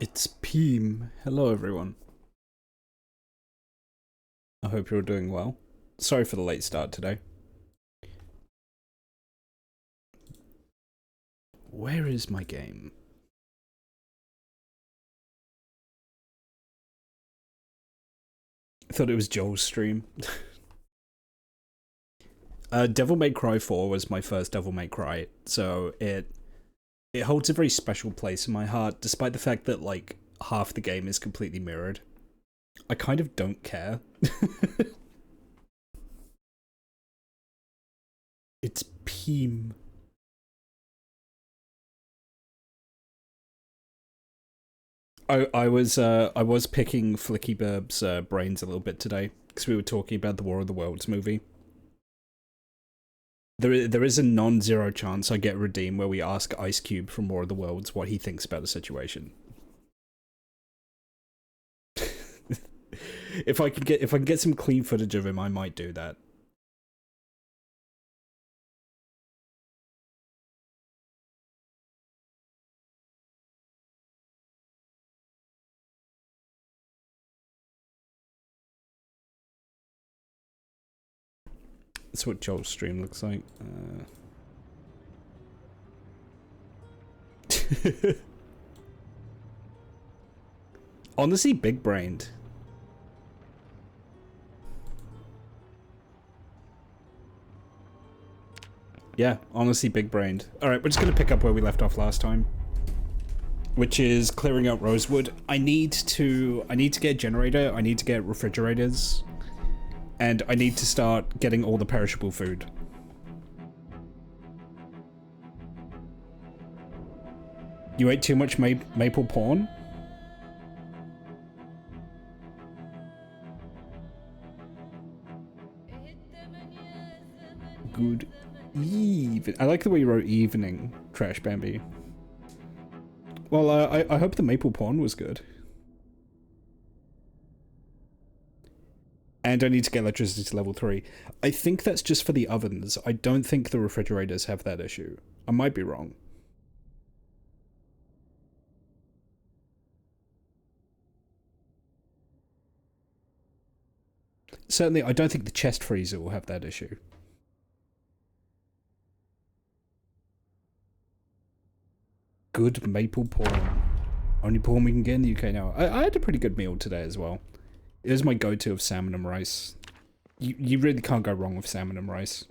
It's Peem. Hello, everyone. I hope you're doing well. Sorry for the late start today. Where is my game? I thought it was Joel's stream. Devil May Cry 4 was my first Devil May Cry, so it holds a very special place in my heart, despite the fact that, like, half the game is completely mirrored. I kind of don't care. It's Peem. I was picking Flicky Burb's brains a little bit today, because we were talking about the War of the Worlds movie. There is a non-zero chance I get redeemed where we ask Ice Cube from War of the Worlds what he thinks about the situation. If I can get some clean footage of him, I might do that. That's what Joel's stream looks like. Honestly, big brained. Yeah, honestly, big brained. Alright, we're just gonna pick up where we left off last time, which is clearing out Rosewood. I need to get a generator, I need to get refrigerators, and I need to start getting all the perishable food. You ate too much maple porn? Good even. I like the way you wrote evening, Trash Bambi. Well, I hope the maple porn was good. And I need to get electricity to level 3. I think that's just for the ovens. I don't think the refrigerators have that issue. I might be wrong. Certainly, I don't think the chest freezer will have that issue. Good maple porn. Only porn we can get in the UK now. I had a pretty good meal today as well. It was my go-to of salmon and rice. You really can't go wrong with salmon and rice.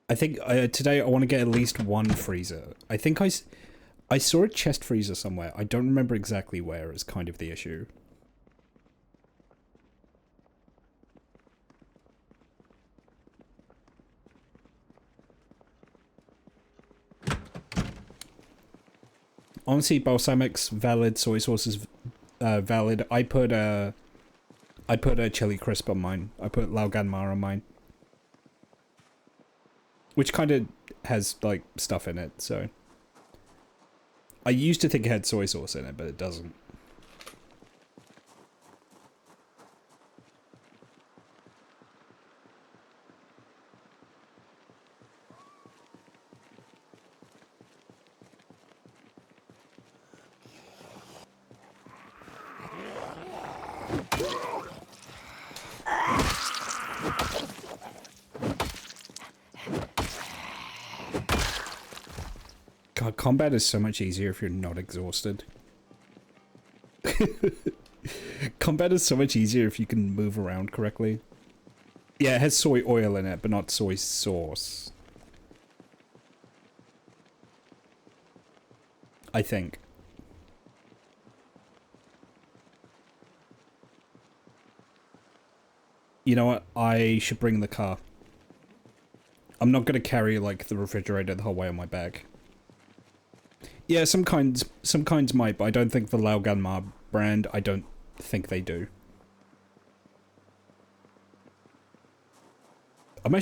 I think today I want to get at least one freezer. I think I saw a chest freezer somewhere. I don't remember exactly where is kind of the issue. Honestly, balsamics valid, soy sauce is valid. I put a chili crisp on mine. I put Lauganmar on mine. Which kind of has, like, stuff in it, so... I used to think it had soy sauce in it, but it doesn't. God, combat is so much easier if you're not exhausted. Combat is so much easier if you can move around correctly. Yeah, it has soy oil in it, but not soy sauce. I think. You know what? I should bring the car. I'm not gonna carry, like, the refrigerator the whole way on my back. Yeah, some kinds might, but I don't think the Lauganmar brand, I don't think they do. I'm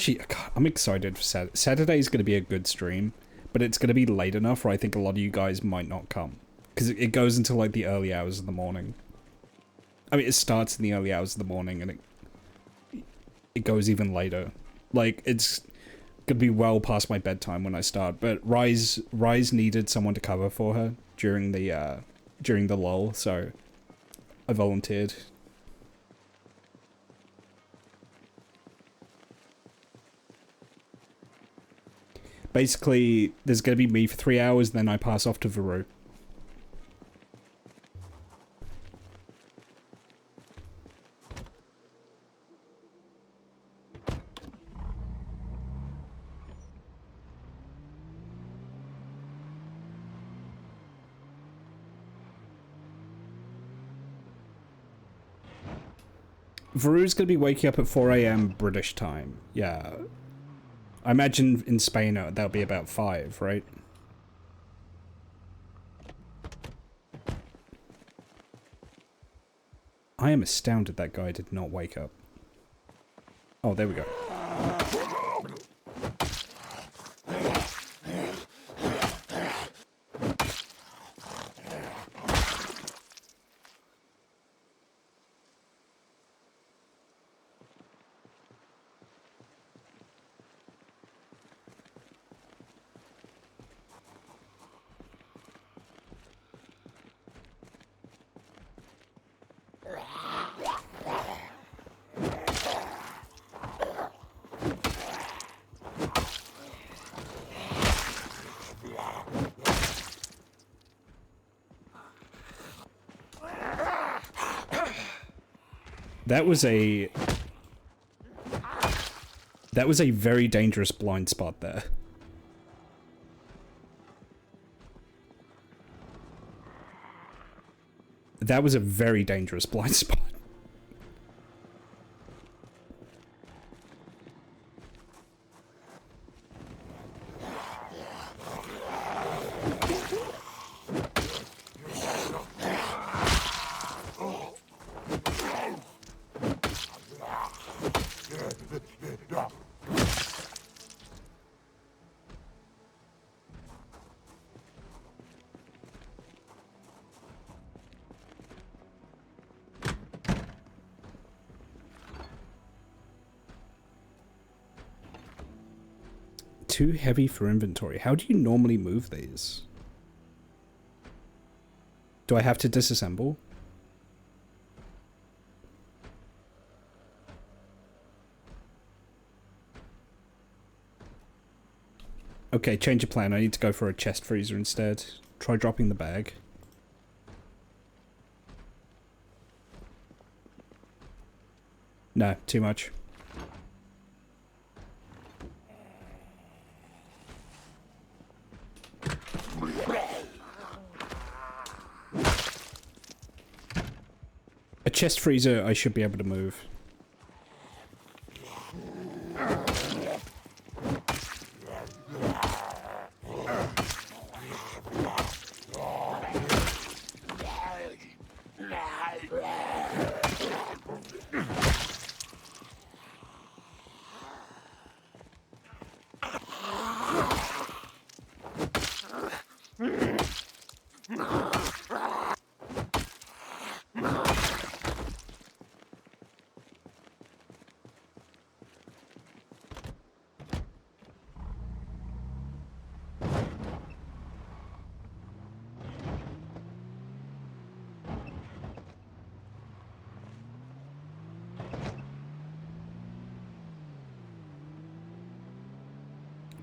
excited for Saturday. Saturday is going to be a good stream, but it's going to be late enough where I think a lot of you guys might not come. Because it goes into, like, the early hours of the morning. I mean, it starts in the early hours of the morning, and it goes even later. Like, it's going to be well past my bedtime when I start, but Rise needed someone to cover for her during the lull, so I volunteered. Basically, there's going to be me for 3 hours, then I pass off to Veru. Veru's going to be waking up at 4 AM British time. Yeah. I imagine in Spain that'll be about 5, right? I am astounded that guy did not wake up. Oh, there we go. That was a very dangerous blind spot there. That was a very dangerous blind spot. Too heavy for inventory. How do you normally move these? Do I have to disassemble? Okay, change of plan. I need to go for a chest freezer instead. Try dropping the bag. No, too much. A chest freezer I should be able to move.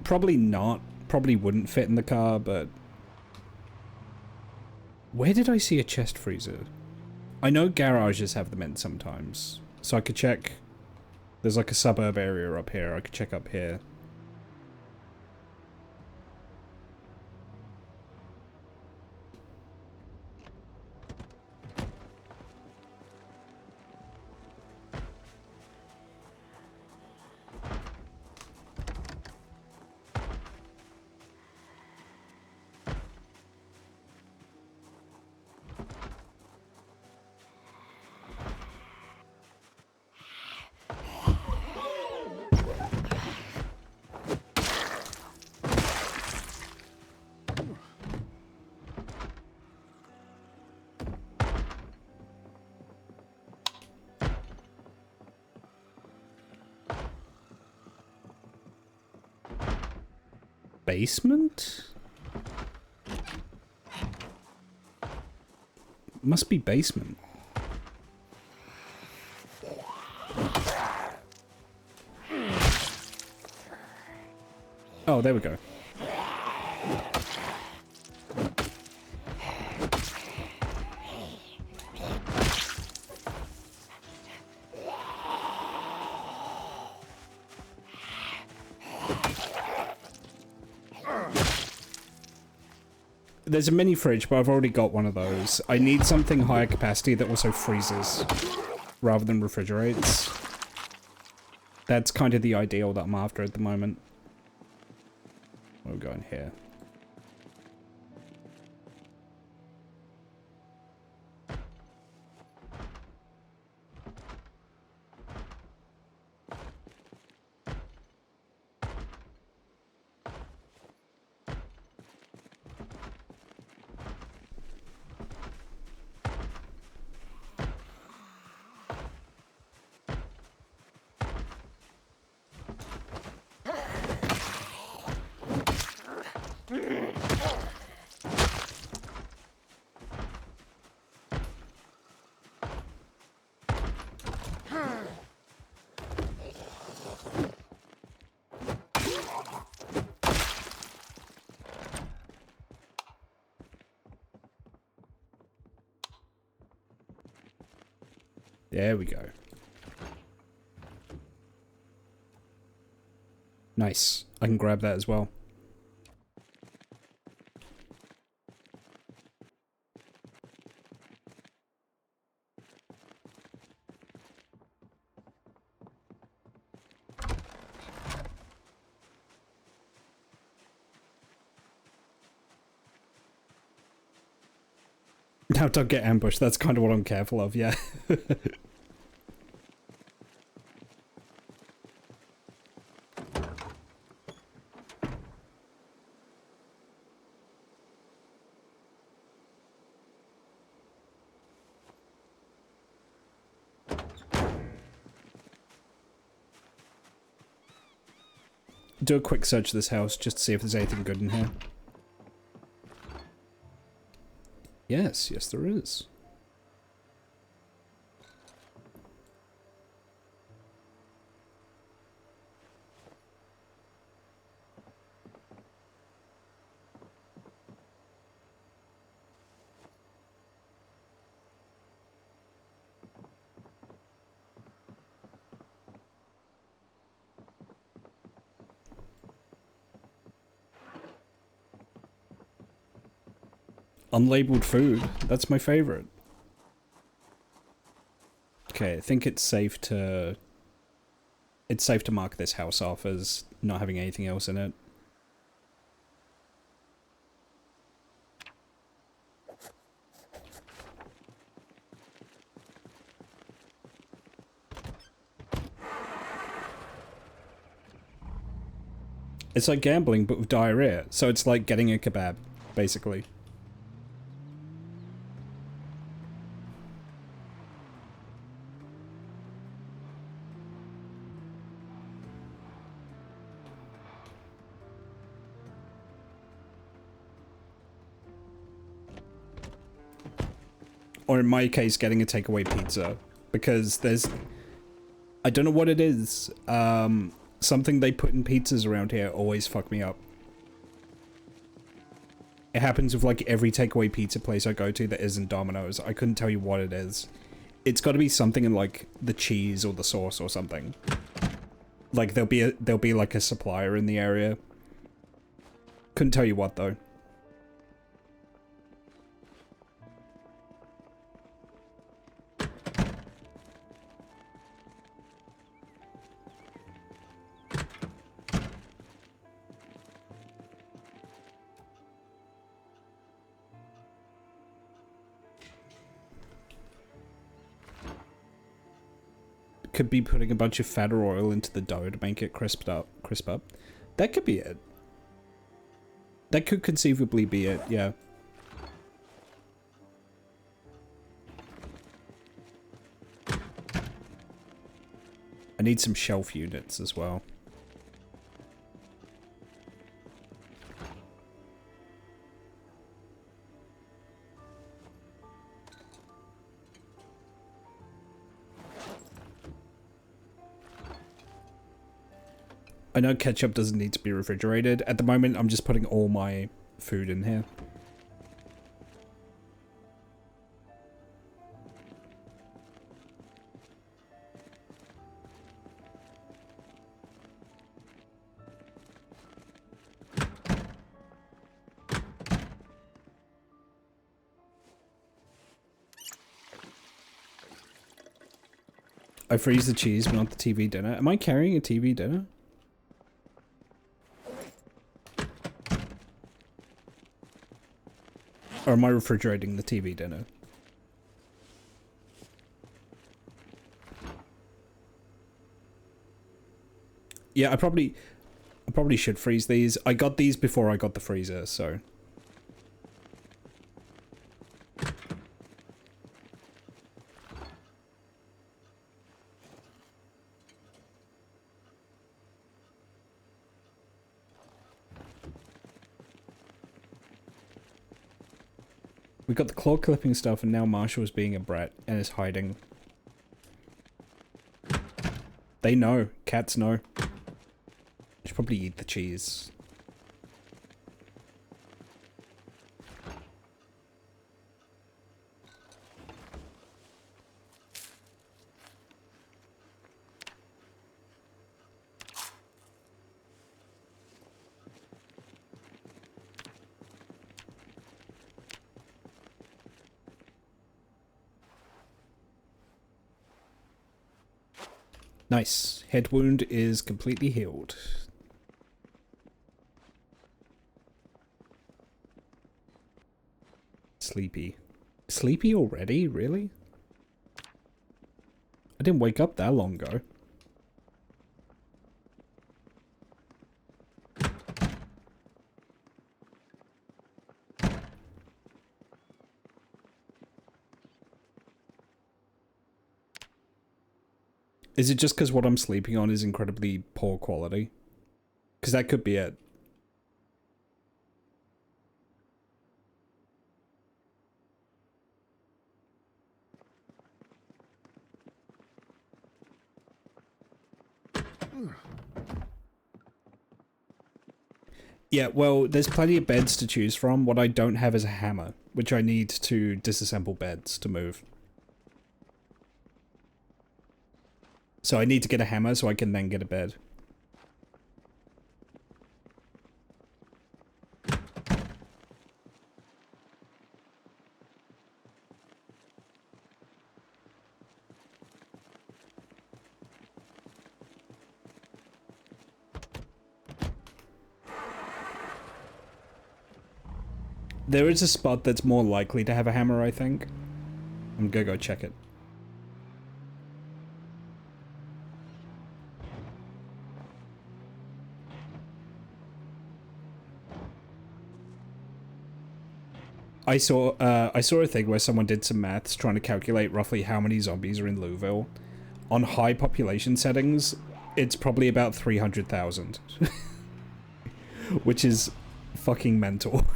Probably not. Probably wouldn't fit in the car, but... Where did I see a chest freezer? I know garages have them in sometimes. So I could check... There's like a suburb area up here. I could check up here. basement? Must be basement. Oh, there we go. There's a mini fridge, but I've already got one of those. I need something higher capacity that also freezes rather than refrigerates. That's kind of the ideal that I'm after at the moment. We'll go in here. There we go. Nice. I can grab that as well. Now don't get ambushed. That's kind of what I'm careful of, yeah. Do a quick search of this house just to see if there's anything good in here. Yes, yes there is. Unlabeled food. That's my favorite. Okay, I think it's safe to... It's safe to mark this house off as not having anything else in it. It's like gambling, but with diarrhea. So it's like getting a kebab, basically. Or in my case, getting a takeaway pizza. Because there's... I don't know what it is. Something they put in pizzas around here always fuck me up. It happens with like every takeaway pizza place I go to that isn't Domino's. I couldn't tell you what it is. It's got to be something in like the cheese or the sauce or something. Like there'll be like a supplier in the area. Couldn't tell you what though. Could be putting a bunch of fat or oil into the dough to make it crisp up. That could be it. That could conceivably be it, yeah. I need some shelf units as well. I know ketchup doesn't need to be refrigerated. At the moment, I'm just putting all my food in here. I freeze the cheese, but not the TV dinner. Am I carrying a TV dinner? Or am I refrigerating the TV dinner? Yeah, I probably should freeze these. I got these before I got the freezer, so... We got the claw clipping stuff, and now Marshall is being a brat and is hiding. They know. Cats know. Should probably eat the cheese. Nice. Head wound is completely healed. Sleepy. Sleepy already? Really? I didn't wake up that long ago. Is it just because what I'm sleeping on is incredibly poor quality? Because that could be it. Yeah, well, there's plenty of beds to choose from. What I don't have is a hammer, which I need to disassemble beds to move. So I need to get a hammer so I can then get a bed. There is a spot that's more likely to have a hammer, I think. I'm gonna go check it. I saw a thing where someone did some maths trying to calculate roughly how many zombies are in Louville. On high population settings, it's probably about 300,000. Which is fucking mental.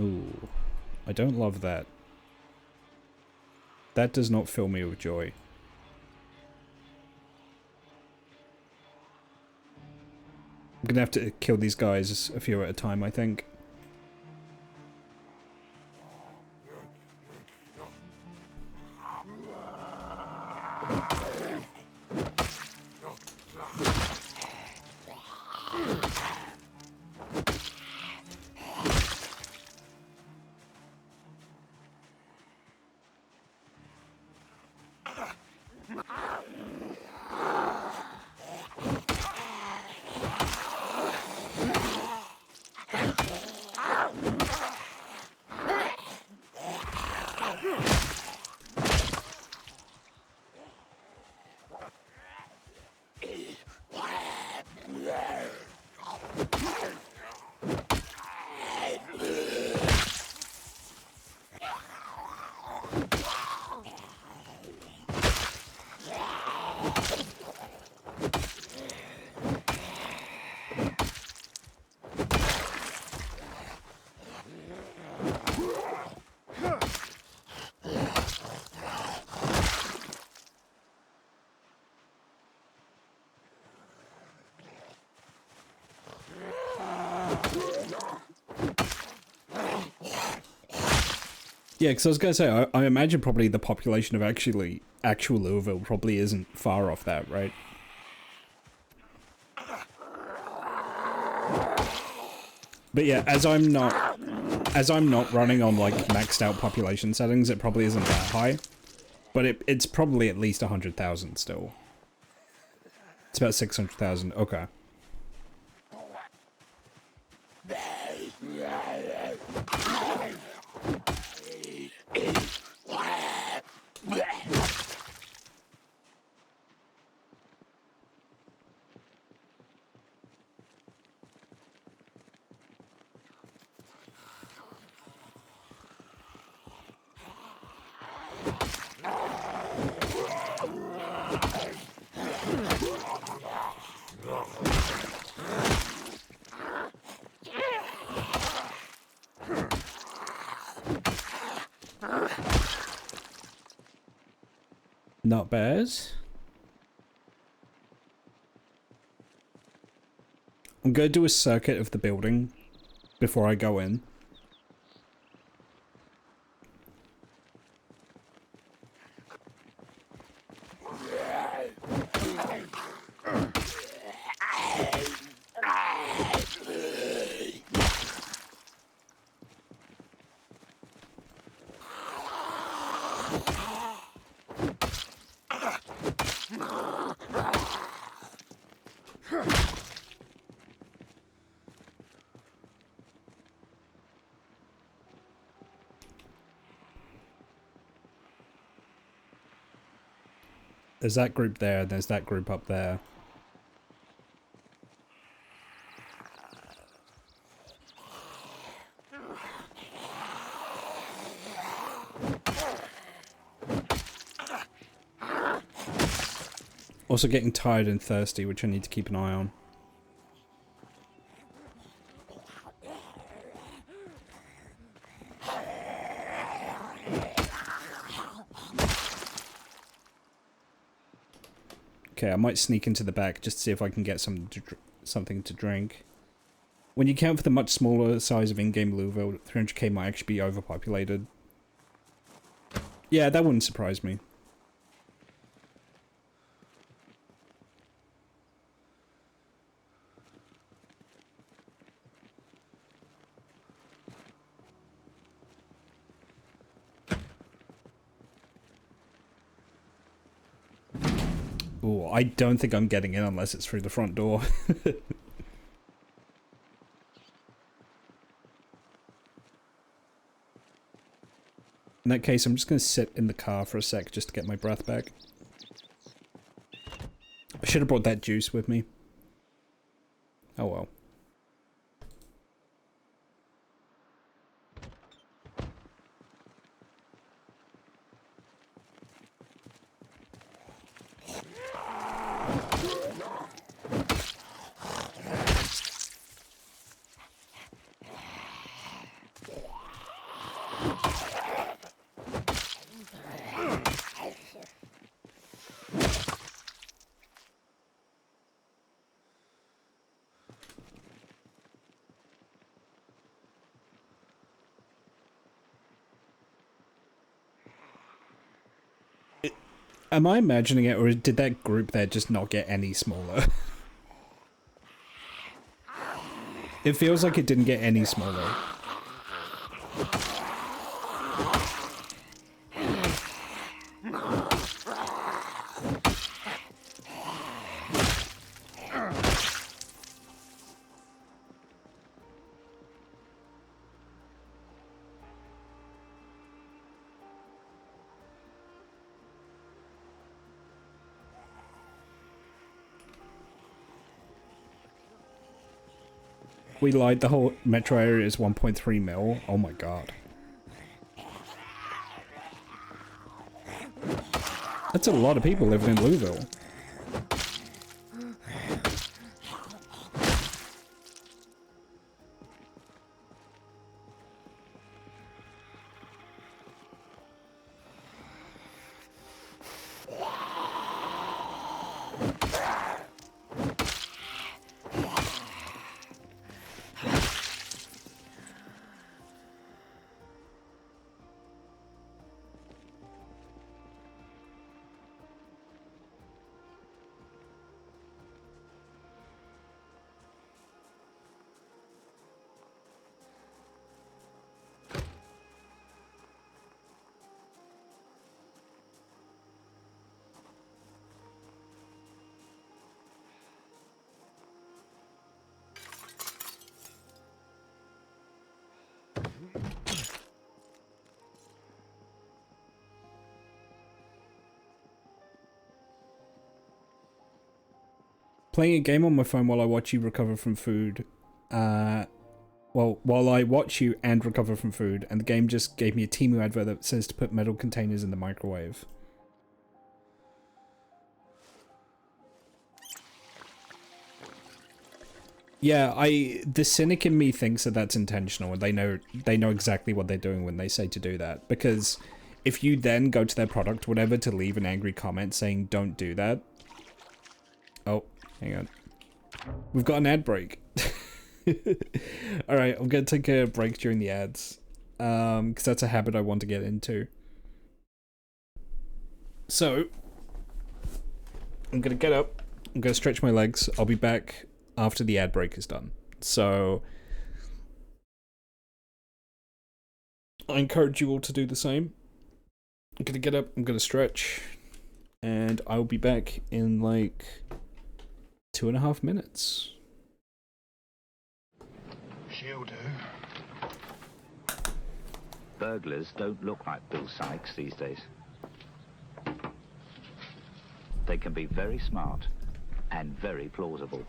Ooh, I don't love that. That does not fill me with joy. I'm gonna have to kill these guys a few at a time, I think. Yeah, because I was going to say, I imagine probably the population of actual Louisville probably isn't far off that, right? But yeah, as I'm not running on like maxed out population settings, it probably isn't that high. But it's probably at least 100,000 still. It's about 600,000. Okay. Not bad. I'm going to do a circuit of the building before I go in. There's that group there, there's that group up there. Also getting tired and thirsty, which I need to keep an eye on. Okay, I might sneak into the back just to see if I can get something to drink. When you count for the much smaller size of in-game Louisville, 300k might actually be overpopulated. Yeah, that wouldn't surprise me. Ooh, I don't think I'm getting in unless it's through the front door. In that case, I'm just going to sit in the car for a sec just to get my breath back. I should have brought that juice with me. Oh well. Am I imagining it, or did that group there just not get any smaller? It feels like it didn't get any smaller. We lied, the whole metro area is 1.3 mil. Oh my god. That's a lot of people living in Louisville. Playing a game on my phone while I watch you recover from food. Well, while I watch you and recover from food, and the game just gave me a Temu advert that says to put metal containers in the microwave. Yeah, the cynic in me thinks that that's intentional, and they know exactly what they're doing when they say to do that. Because if you then go to their product, whatever, to leave an angry comment saying don't do that. Oh, hang on. We've got an ad break. All right, I'm gonna take a break during the ads, because that's a habit I want to get into. So I'm gonna get up. I'm gonna stretch my legs. I'll be back after the ad break is done. So I encourage you all to do the same. I'm gonna get up, I'm gonna stretch, and I'll be back in like 2.5 minutes. She'll do. Burglars don't look like Bill Sykes these days. They can be very smart and very plausible.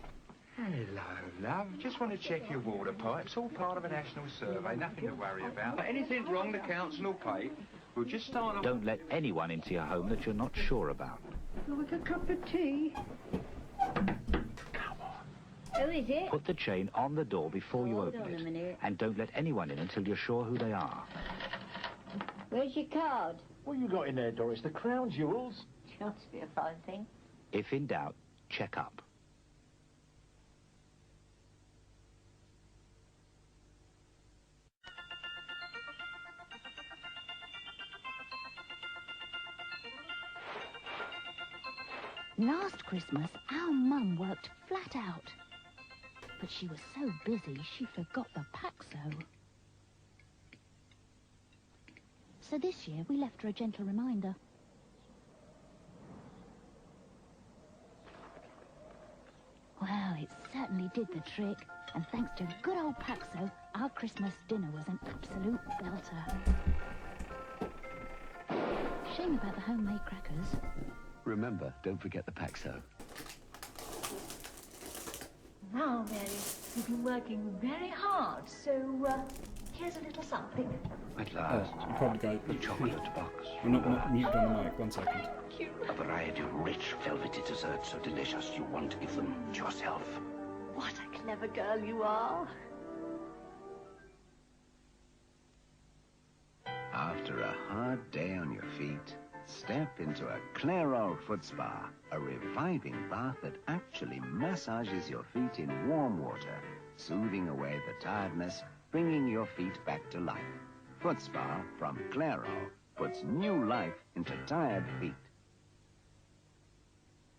Hello, love. Just want to check your water pipes. All part of a national survey. Nothing to worry about. Anything wrong, the council will pay. We'll just start on... Don't let anyone into your home that you're not sure about. Like a cup of tea. Come on. Who is it? Put the chain on the door before you Hold open on a it. minute. And don't let anyone in until you're sure who they are. Where's your card? What you got in there, Doris? The crown jewels? Must be a fine thing. If in doubt, check up. Last Christmas, our mum worked flat out. But she was so busy, she forgot the Paxo. So this year, we left her a gentle reminder. Well, it certainly did the trick. And thanks to good old Paxo, our Christmas dinner was an absolute belter. Shame about the homemade crackers. Remember, don't forget the Paxo. Now, Mary, you've been working very hard, so here's a little something. At last, Probably go. the chocolate box. We're not muted on the mic. 1 second. Thank you. A variety of rich, velvety desserts so delicious you want to give them to yourself. What a clever girl you are. After a hard day on your feet, step into a Clairol foot spa, a reviving bath that actually massages your feet in warm water, soothing away the tiredness, bringing your feet back to life. Foot spa from Clairol puts new life into tired feet.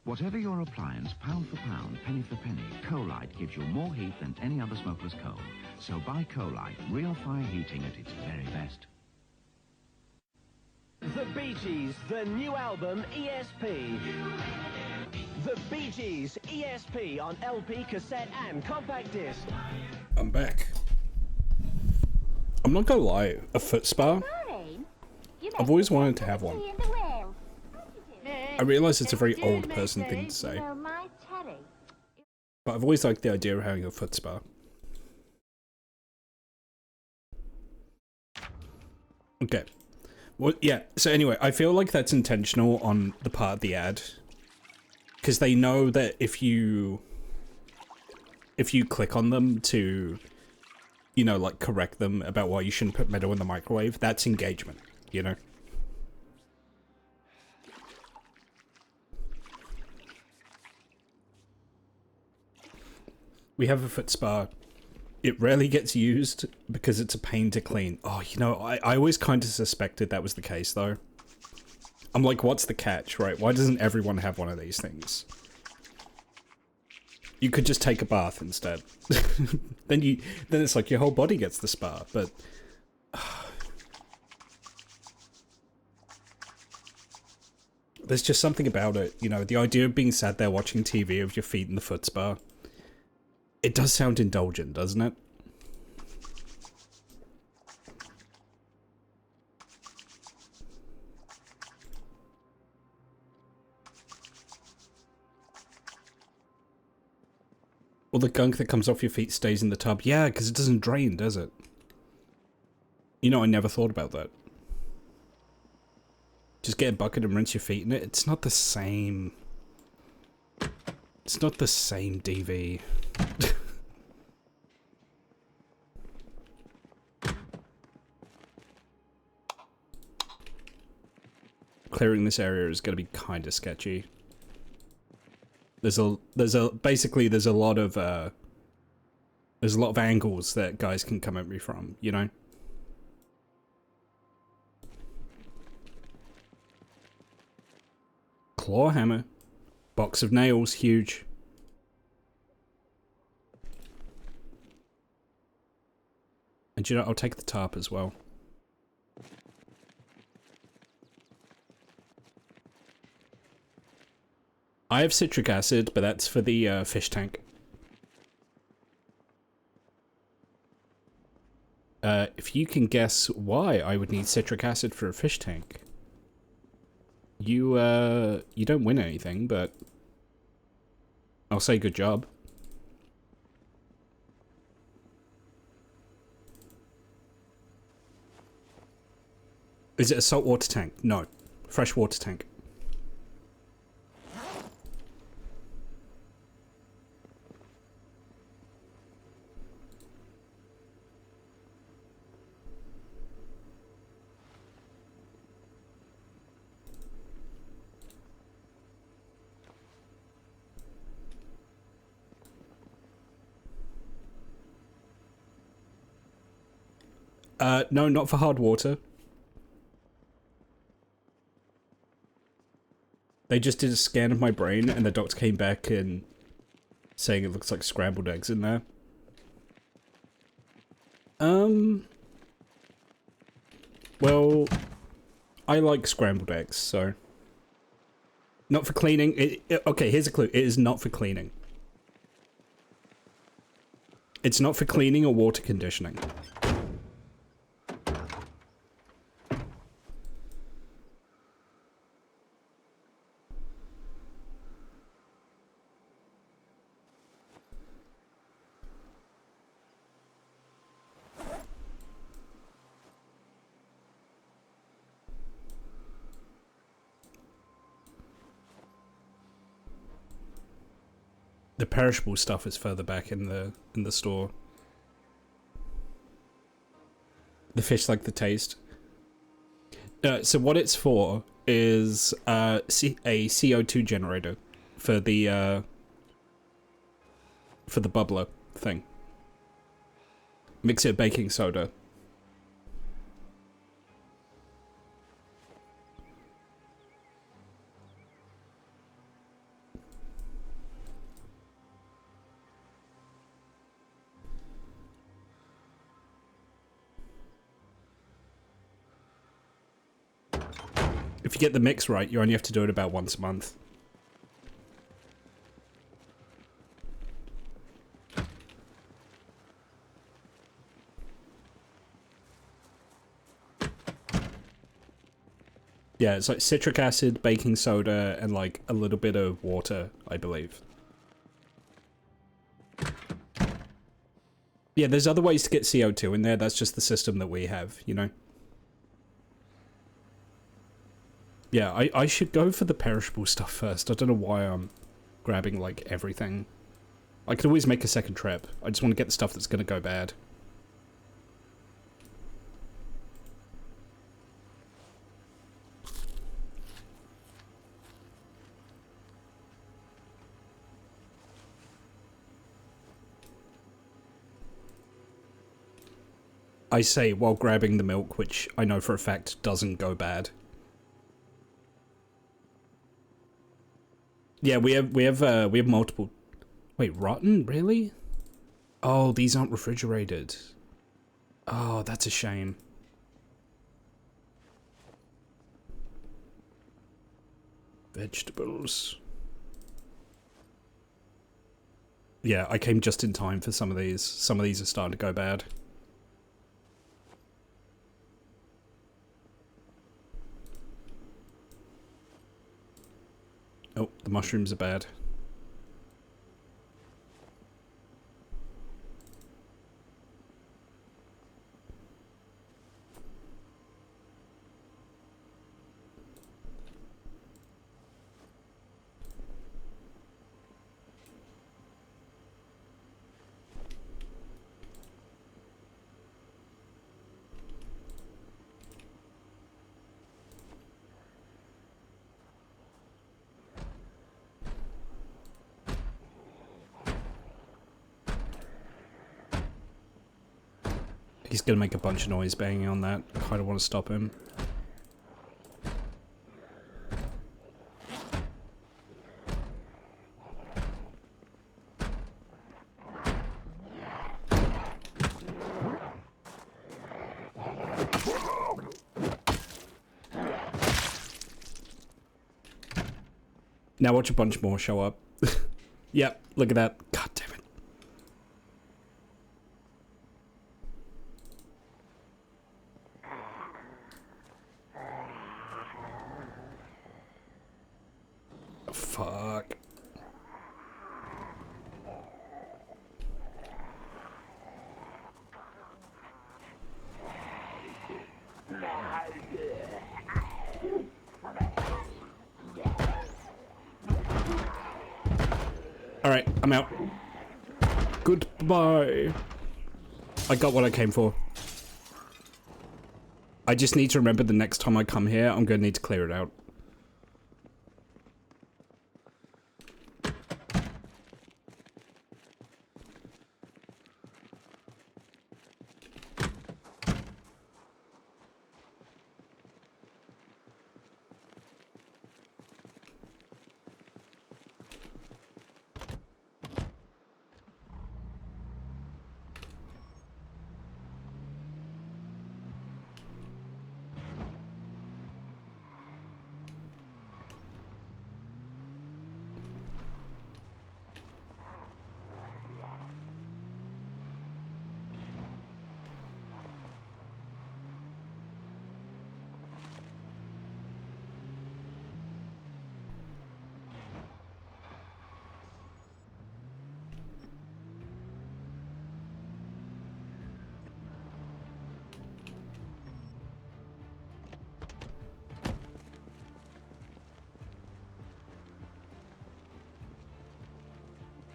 Whatever your appliance, pound for pound, penny for penny, Colite gives you more heat than any other smokeless coal. So buy Colite, real fire heating at its very best. The Bee Gees, the new album ESP. The Bee Gees ESP on LP, cassette and compact disc. I'm back. I'm not gonna lie, a foot spa? I've always wanted to have one. I realise it's a very old person thing to say, but I've always liked the idea of having a foot spa. Okay. Well, yeah, so anyway, I feel like that's intentional on the part of the ad. Because they know that if you click on them to, you know, like correct them about why you shouldn't put metal in the microwave, that's engagement, you know? We have a foot spa. It rarely gets used because it's a pain to clean. Oh, you know, I always kind of suspected that was the case, though. I'm like, what's the catch, right? Why doesn't everyone have one of these things? You could just take a bath instead. then it's like your whole body gets the spa, but... There's just something about it, you know, the idea of being sat there watching TV with your feet in the foot spa. It does sound indulgent, doesn't it? All the gunk that comes off your feet stays in the tub. Yeah, because it doesn't drain, does it? You know, I never thought about that. Just get a bucket and rinse your feet in it. It's not the same. It's not the same, DV. Clearing this area is going to be kind of sketchy. There's a lot of angles that guys can come at me from, you know? Claw hammer. Box of nails, huge. And you know, I'll take the tarp as well. I have citric acid, but that's for the fish tank. If you can guess why I would need citric acid for a fish tank, you don't win anything, but I'll say good job. Is it a saltwater tank? No. Freshwater tank. No, not for hard water. They just did a scan of my brain and the doctor came back and saying it looks like scrambled eggs in there. Well, I like scrambled eggs, so. Not for cleaning. Okay, here's a clue. It is not for cleaning. It's not for cleaning or water conditioning. The perishable stuff is further back in the store. The fish like the taste. So what it's for is a CO2 generator for the bubbler thing. Mix it with baking soda. If you get the mix right, you only have to do it about once a month. Yeah, it's like citric acid, baking soda, and like a little bit of water, I believe. Yeah, there's other ways to get CO2 in there, that's just the system that we have, you know? Yeah, I should go for the perishable stuff first. I don't know why I'm grabbing, like, everything. I could always make a second trip. I just want to get the stuff that's going to go bad. I say while grabbing the milk, which I know for a fact doesn't go bad. Yeah, we have multiple. Wait, rotten? Really? Oh, these aren't refrigerated. Oh, that's a shame. Vegetables. Yeah, I came just in time for some of these. Some of these are starting to go bad. Oh, the mushrooms are bad. He's gonna make a bunch of noise banging on that. I kind of want to stop him. Now watch a bunch more show up. Yep, look at that. God damn it. Fuck. Alright, I'm out. Goodbye. I got what I came for. I just need to remember the next time I come here, I'm gonna need to clear it out.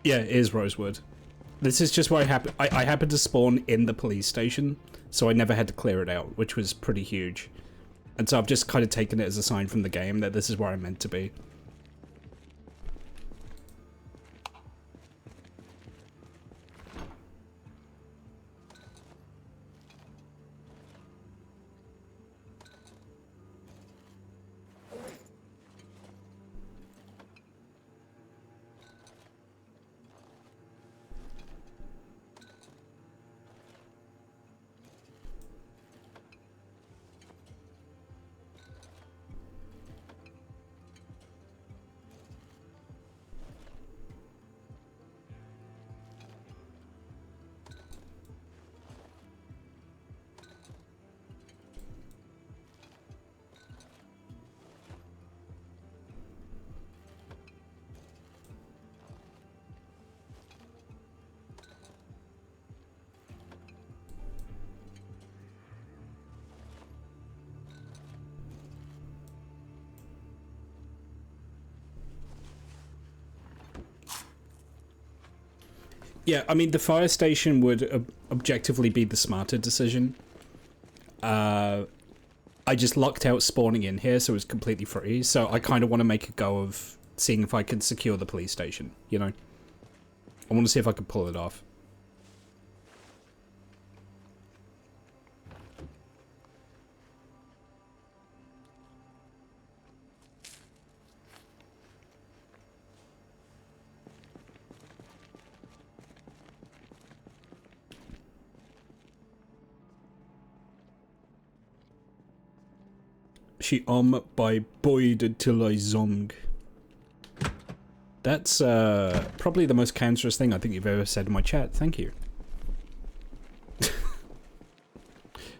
Yeah, it is Rosewood. This is just where I happened to spawn in the police station, so I never had to clear it out, which was pretty huge. And so I've just kind of taken it as a sign from the game that this is where I'm meant to be. Yeah, I mean, the fire station would objectively be the smarter decision. I just lucked out spawning in here, so it was completely free. So I kind of want to make a go of seeing if I can secure the police station, you know? I want to see if I can pull it off. She by Boyd till I zong. That's probably the most cancerous thing I think you've ever said in my chat. Thank you.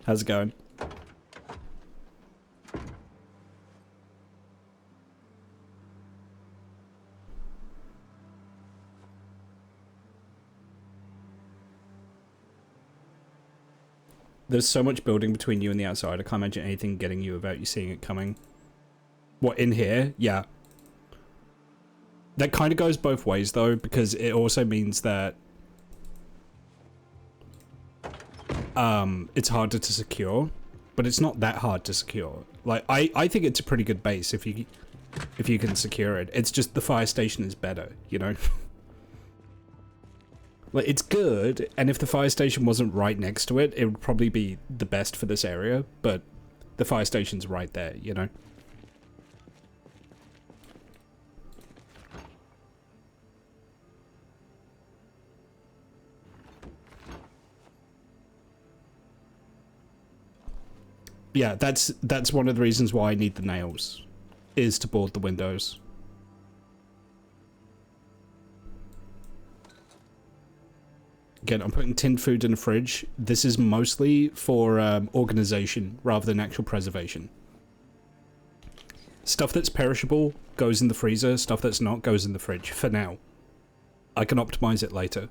How's it going? There's so much building between you and the outside. I can't imagine anything getting you without you seeing it coming. What, in here? Yeah. That kind of goes both ways, though, because it also means that it's harder to secure, but it's not that hard to secure. Like, I think it's a pretty good base if you can secure it. It's just the fire station is better, you know? Like, it's good, and if the fire station wasn't right next to it, it would probably be the best for this area, but the fire station's right there, you know? Yeah, that's one of the reasons why I need the nails, is to board the windows. Again, I'm putting tinned food in the fridge. This is mostly for organization rather than actual preservation. Stuff that's perishable goes in the freezer, stuff that's not goes in the fridge, for now. I can optimize it later.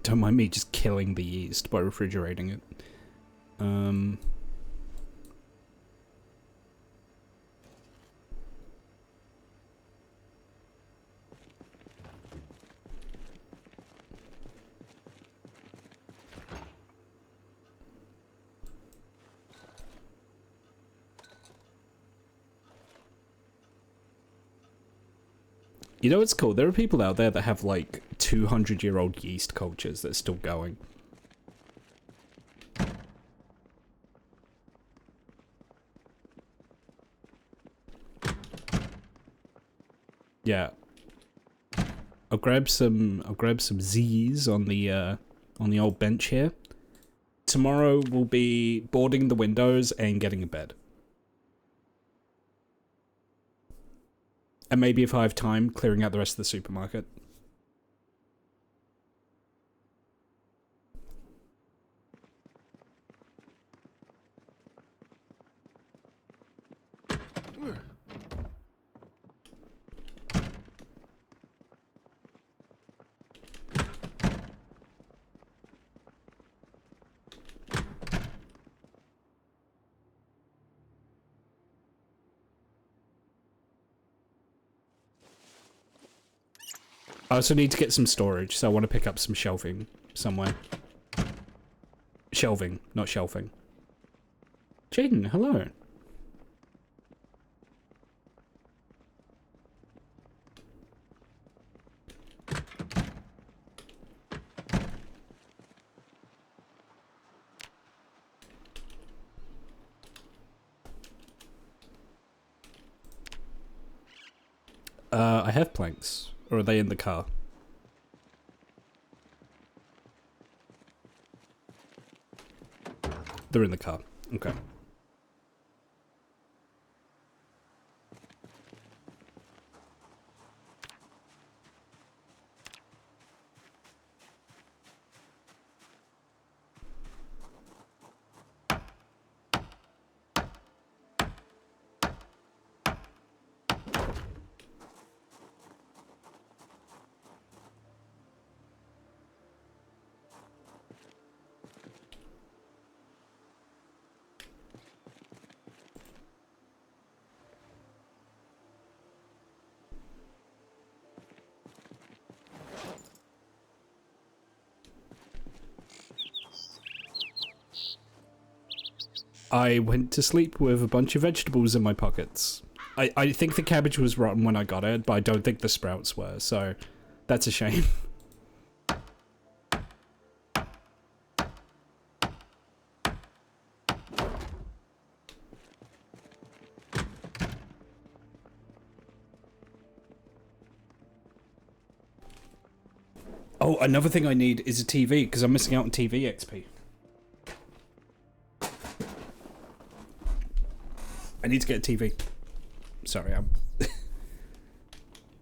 Don't mind me just killing the yeast by refrigerating it. You know what's cool? There are people out there that have like 200-year-old yeast cultures that are still going. Yeah. I'll grab some Z's on the old bench here. Tomorrow we'll be boarding the windows and getting a bed. And maybe if I have time, clearing out the rest of the supermarket. I also need to get some storage, so I want to pick up some shelving somewhere. Shelving, not shelving. Jaden, hello. I have planks. Or are they in the car? They're in the car. Okay. I went to sleep with a bunch of vegetables in my pockets. I think the cabbage was rotten when I got it, but I don't think the sprouts were, so that's a shame. Oh, another thing I need is a TV, because I'm missing out on TV XP. I need to get a TV. Sorry, I'm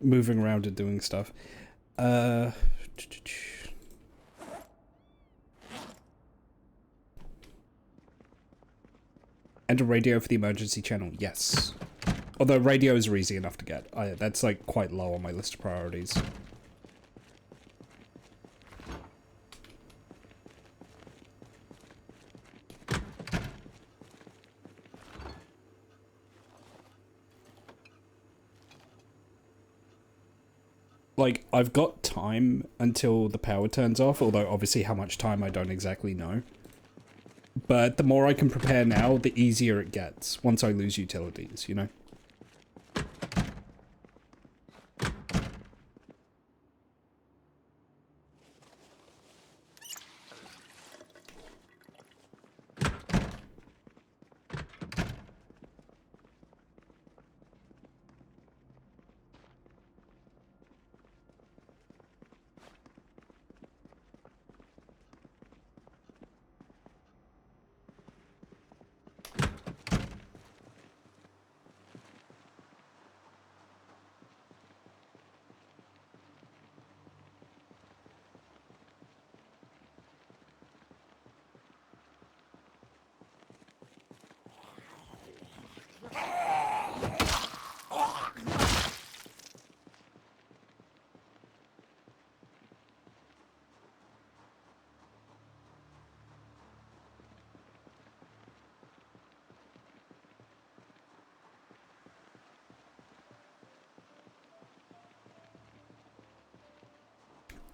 moving around and doing stuff. And a radio for the emergency channel, yes. Although radios are easy enough to get. That's like quite low on my list of priorities. Like, I've got time until the power turns off, although obviously how much time I don't exactly know. But the more I can prepare now, the easier it gets once I lose utilities, you know?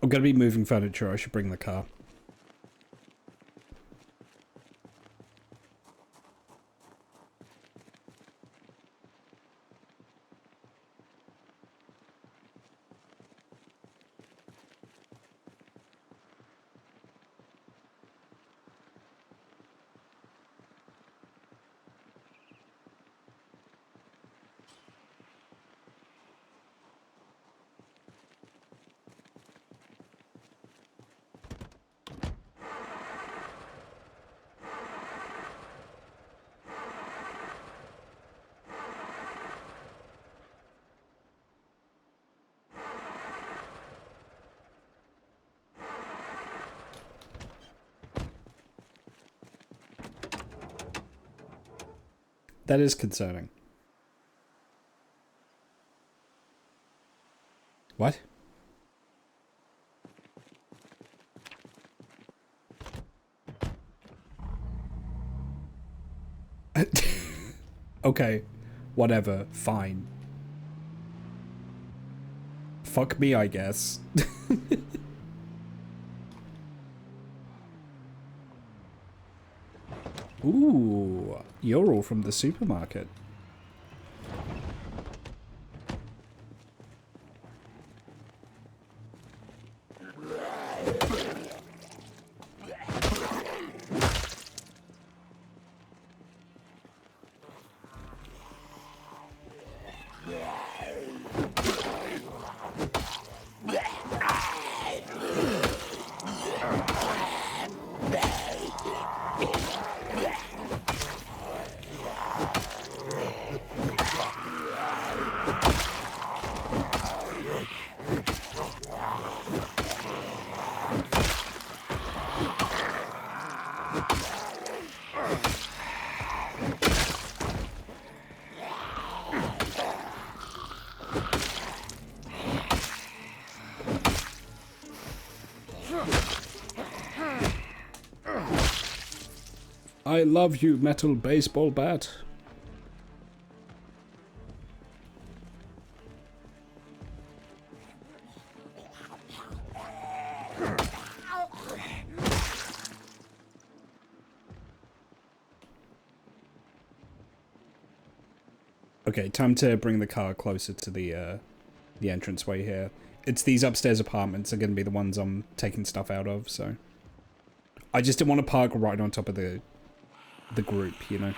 I'm gonna be moving furniture, I should bring the car. That is concerning. What? Okay, whatever, fine. Fuck me, I guess. Ooh, you're all from the supermarket. I love you, metal baseball bat. Okay, time to bring the car closer to the entranceway here. It's these upstairs apartments are going to be the ones I'm taking stuff out of, so... I just didn't want to park right on top of the group, you know?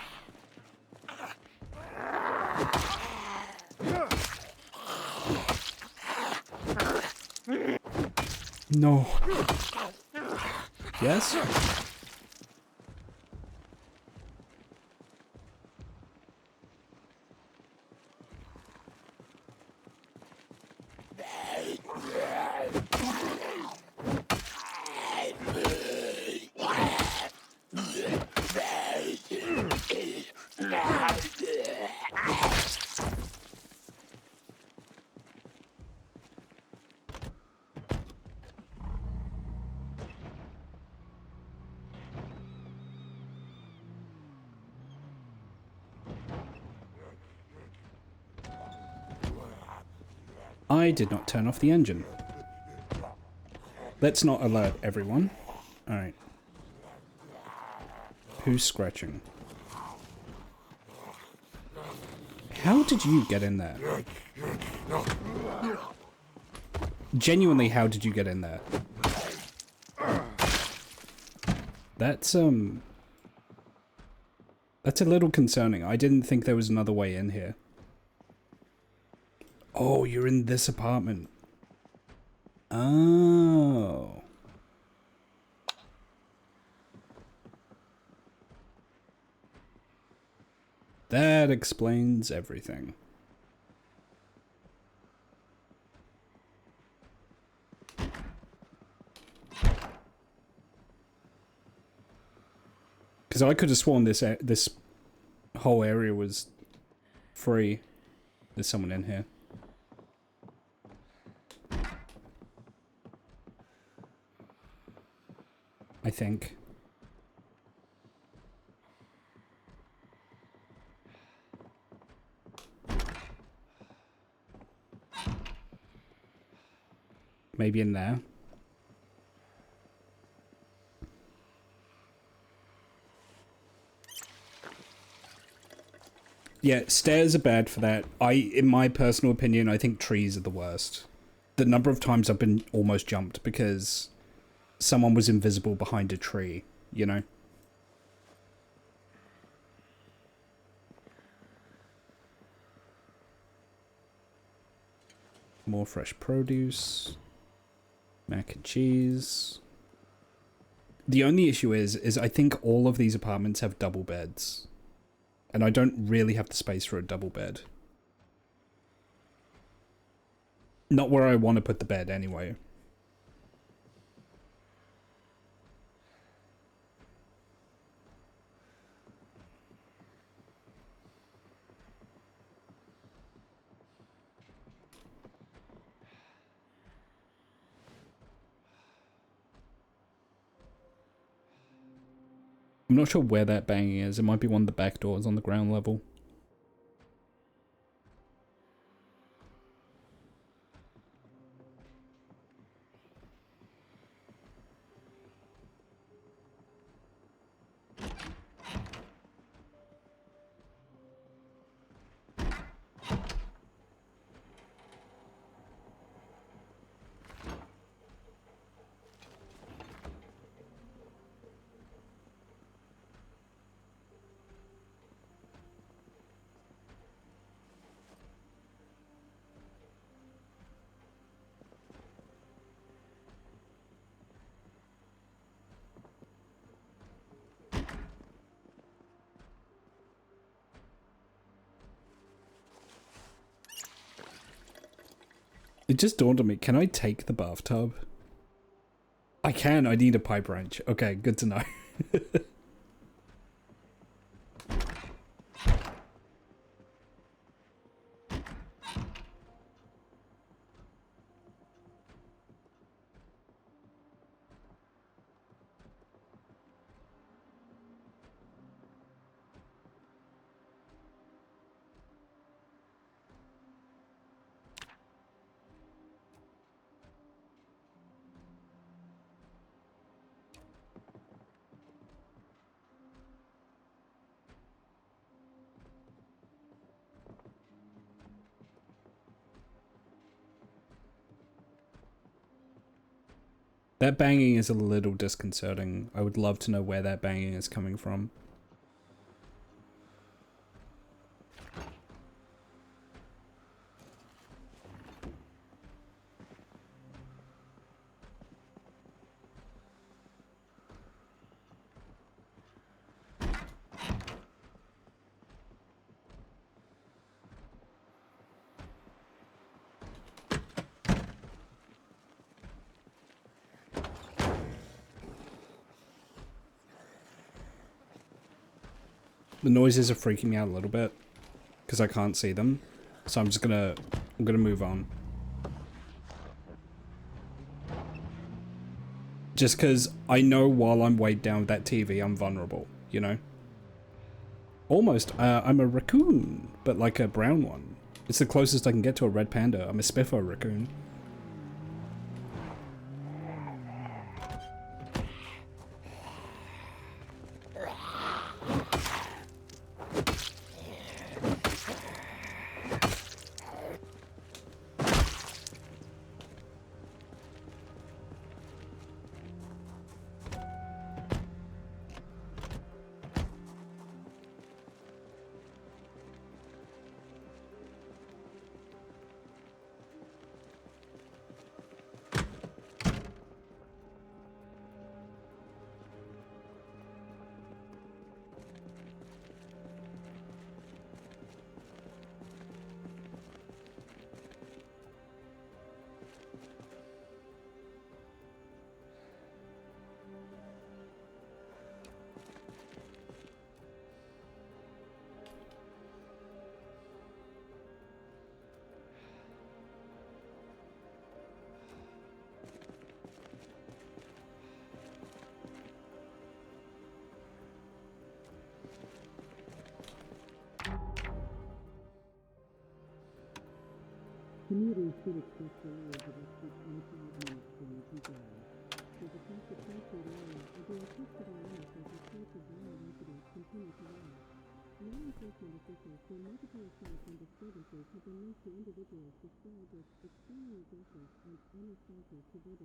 No. Yes? I did not turn off the engine. Let's not alert everyone. Alright. Who's scratching? How did you get in there? Genuinely, how did you get in there? That's a little concerning. I didn't think there was another way in here. Oh, you're in this apartment. Oh. That explains everything. Because I could have sworn this whole area was free. There's someone in here. I think. Maybe in there. Yeah, stairs are bad for that. In my personal opinion, I think trees are the worst. The number of times I've been almost jumped because someone was invisible behind a tree, you know? More fresh produce. Mac and cheese. The only issue is I think all of these apartments have double beds. And I don't really have the space for a double bed. Not where I want to put the bed, anyway. I'm not sure where that banging is. It might be one of the back doors on the ground level. It just dawned on me, can I take the bathtub? I can, I need a pipe wrench. Okay, good to know. That banging is a little disconcerting. I would love to know where that banging is coming from. The noises are freaking me out a little bit because I can't see them. So I'm gonna move on. Just because I know while I'm weighed down with that TV, I'm vulnerable, you know? Almost, I'm a raccoon, but like a brown one. It's the closest I can get to a red panda. I'm a Spiffo raccoon.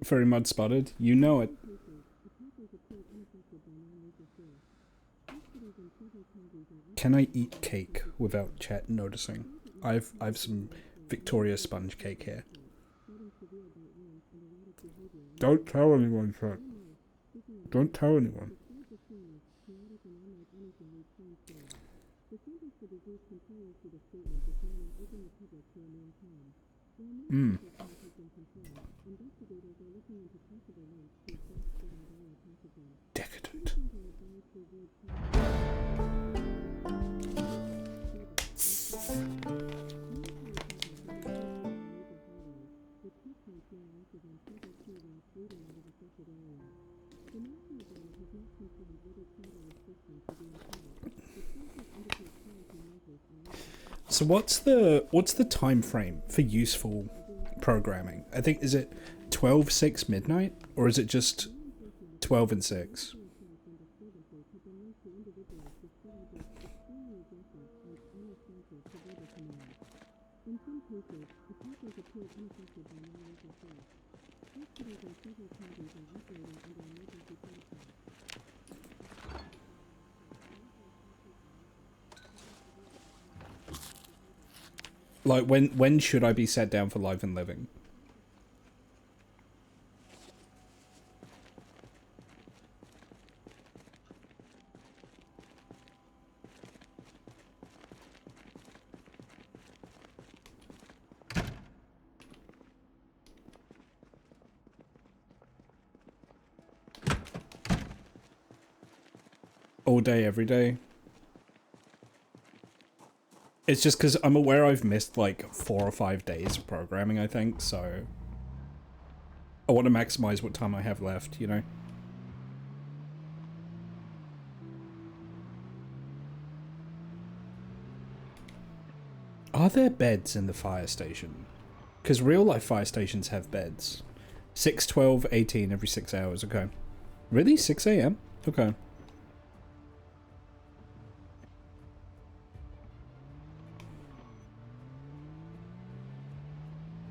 Very mud spotted. You know it. Can I eat cake without chat noticing? I've some Victoria sponge cake here. Don't tell anyone, chat. Don't tell anyone. Mmm. Decadent. So what's the time frame for useful programming? I think, is it 12/6 midnight, or is it just 12 and 6? Like, when should I be set down for Live and Living? All day, every day? It's just because I'm aware I've missed like 4 or 5 days of programming, I think, so I want to maximize what time I have left, you know? Are there beds in the fire station? Because real life fire stations have beds. 6, 12, 18 every 6 hours, okay. Really? 6 AM? Okay.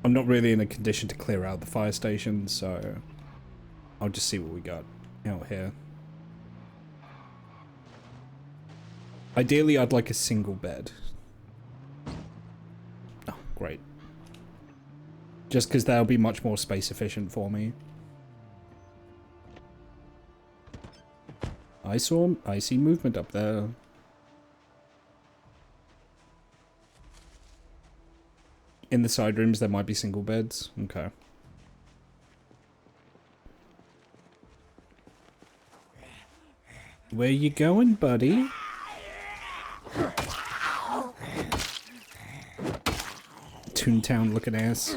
I'm not really in a condition to clear out the fire station, so I'll just see what we got out here. Ideally, I'd like a single bed. Oh, great. Just because that'll be much more space efficient for me. I see movement up there. In the side rooms, there might be single beds. Okay. Where you going, buddy? Toontown looking ass.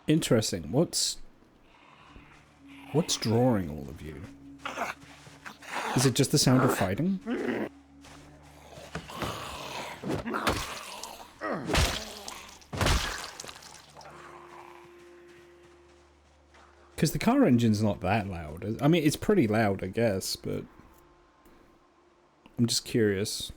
Interesting. What's drawing all of you? Is it just the sound of fighting? Because the car engine's not that loud. I mean, it's pretty loud, I guess, but I'm just curious.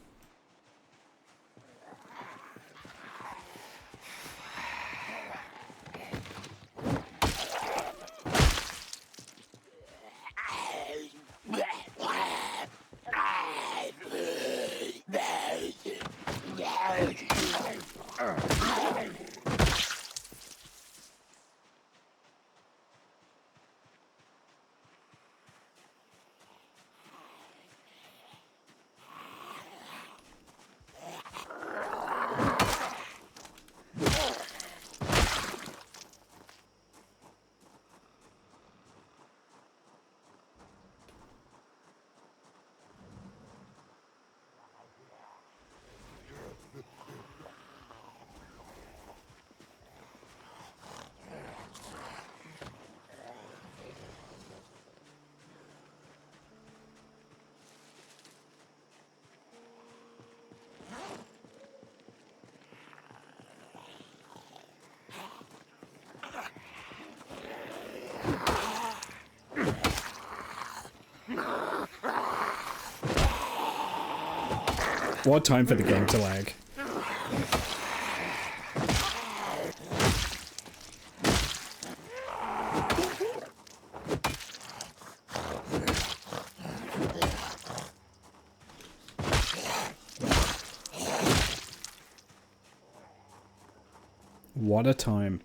What time for the game to lag? What a time.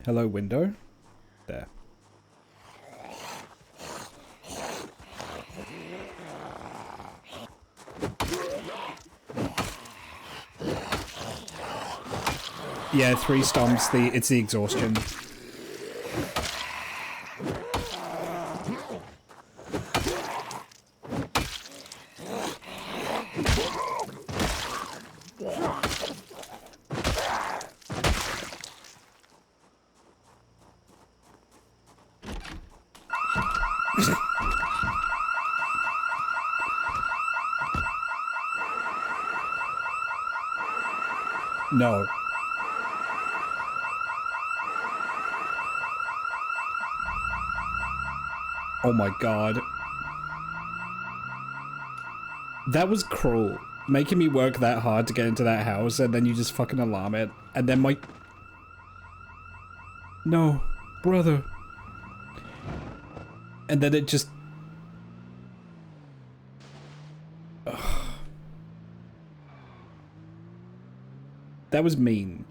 Hello, window. There. Yeah, 3 stomps. It's the exhaustion. No. Oh my god. That was cruel. Making me work that hard to get into that house and then you just fucking alarm it. And then my... No, brother. And then it just... Ugh. That was mean.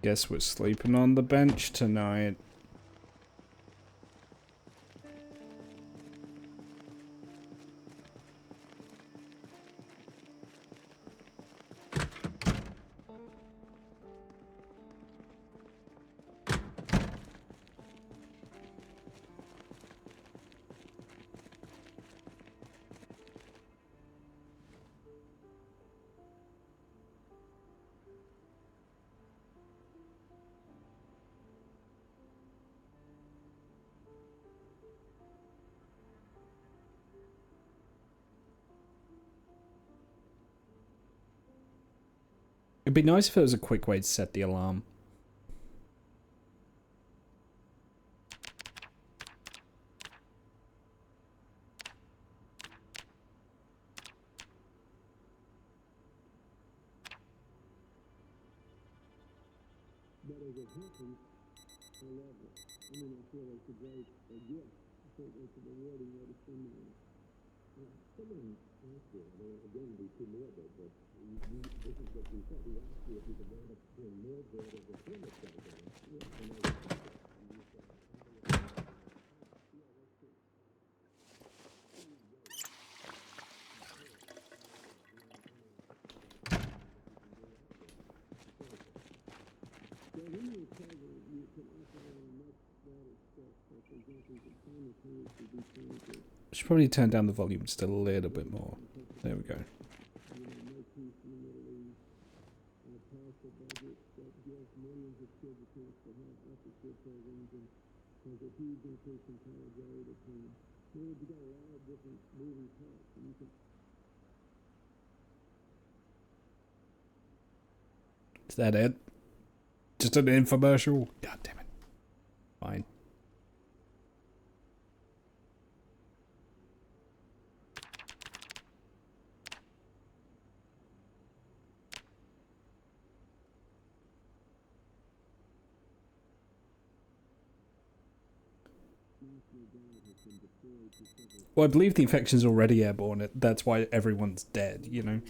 Guess we're sleeping on the bench tonight. It'd be nice if there was a quick way to set the alarm. Should probably turn down the volume just a little bit more. There we go. Is that it? Just an infomercial? God damn it. Fine. Well, I believe the infection's already airborne. That's why everyone's dead, you know?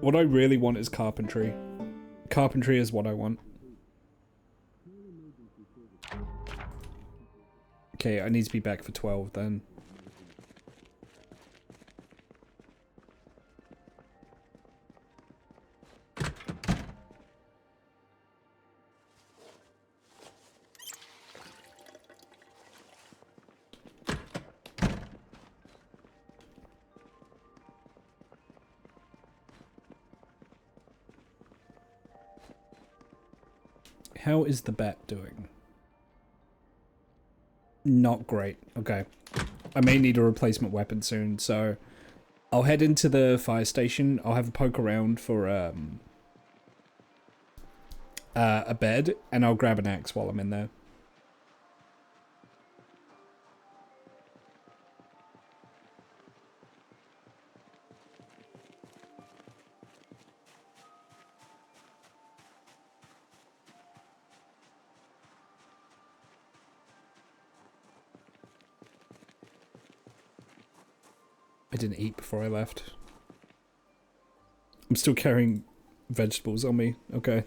What I really want is carpentry. Carpentry is what I want. Okay, I need to be back for 12 then. How is the bat doing? Not great. Okay. I may need a replacement weapon soon, so I'll head into the fire station. I'll have a poke around for a bed, and I'll grab an axe while I'm in there. I didn't eat before I left. I'm still carrying vegetables on me. Okay.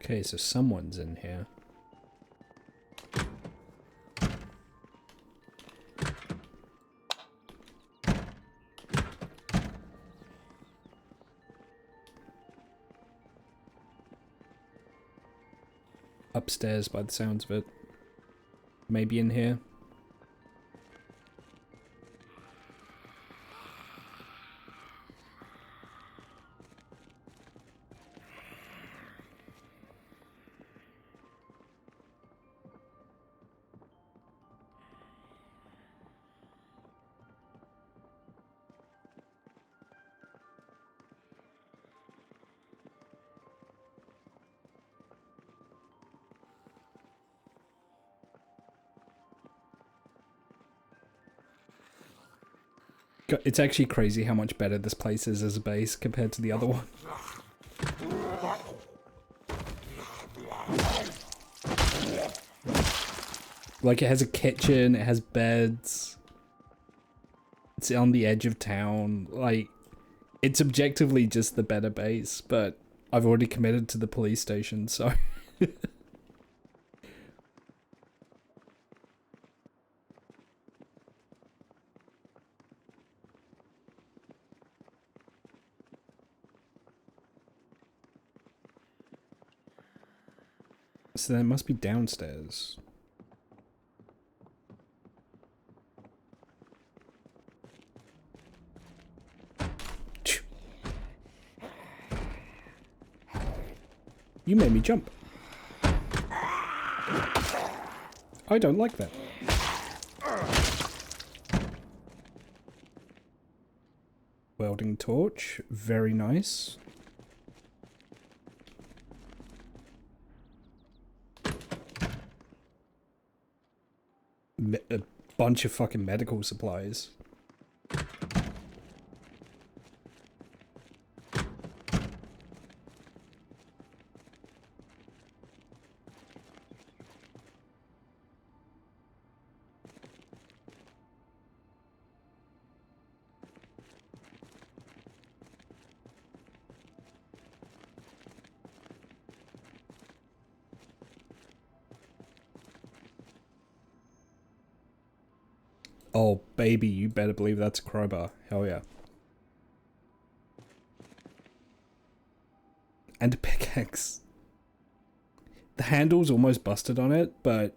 Okay, so someone's in here. Upstairs by the sounds of it. Maybe in here. It's actually crazy how much better this place is as a base compared to the other one. Like, it has a kitchen, it has beds. It's on the edge of town. Like, it's objectively just the better base, but I've already committed to the police station, so... So then it must be downstairs. You made me jump. I don't like that. Welding torch, very nice. A bunch of fucking medical supplies. Oh, baby, you better believe that's a crowbar. Hell yeah. And a pickaxe. The handle's almost busted on it, but...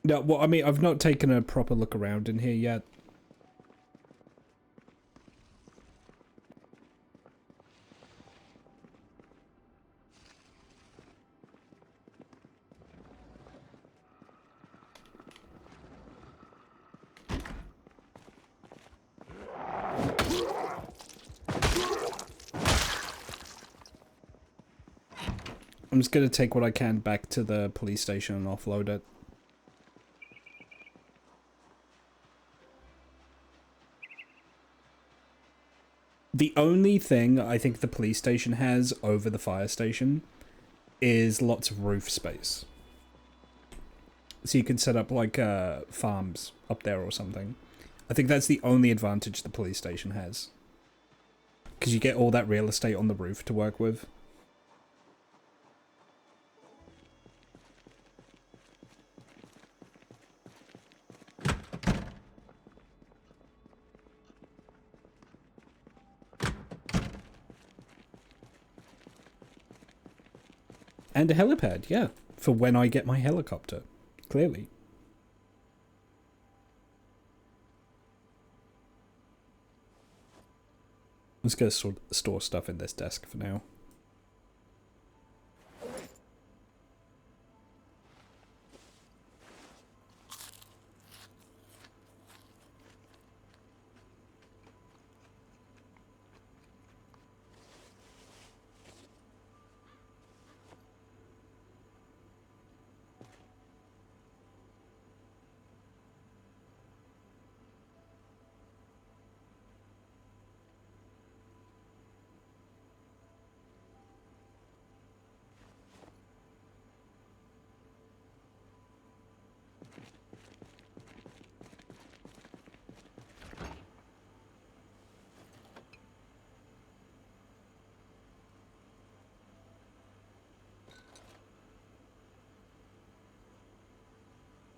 No, well, I mean, I've not taken a proper look around in here yet. I'm just gonna take what I can back to the police station and offload it. The only thing I think the police station has over the fire station is lots of roof space. So you can set up like farms up there or something. I think that's the only advantage the police station has. Because you get all that real estate on the roof to work with. And a helipad, yeah. For when I get my helicopter. Clearly. I'm just going to store stuff in this desk for now.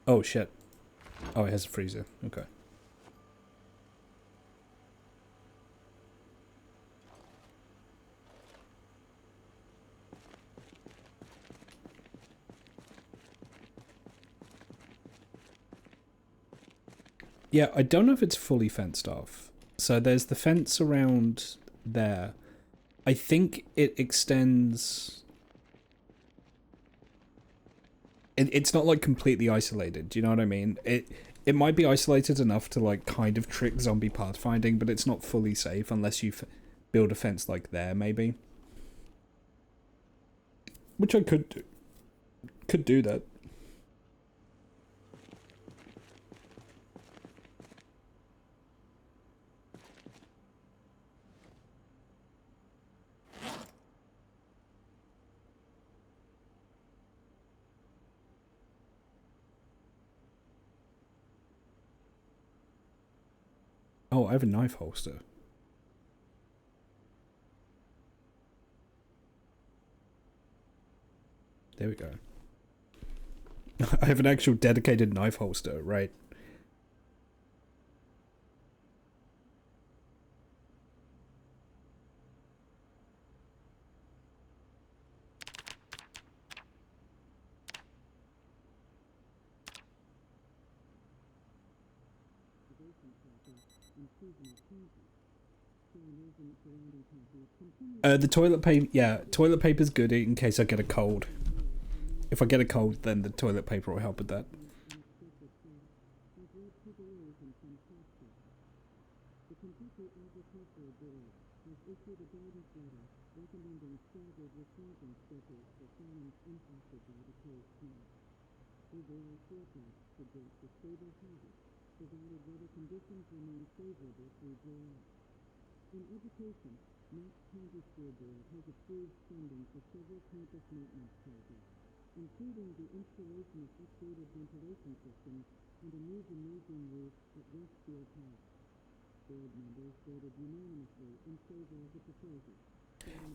Oh shit. Oh, it has a freezer. Okay. Yeah, I don't know if it's fully fenced off. So there's the fence around there. I think it extends... It's not like completely isolated, do you know what I mean? It might be isolated enough to like kind of trick zombie pathfinding, but it's not fully safe unless you build a fence like there, maybe. Which I could do. Could do that. Oh, I have a knife holster. There we go. I have an actual dedicated knife holster, right? The toilet paper, yeah, toilet paper's good in case I get a cold. If I get a cold, then the toilet paper will help with that.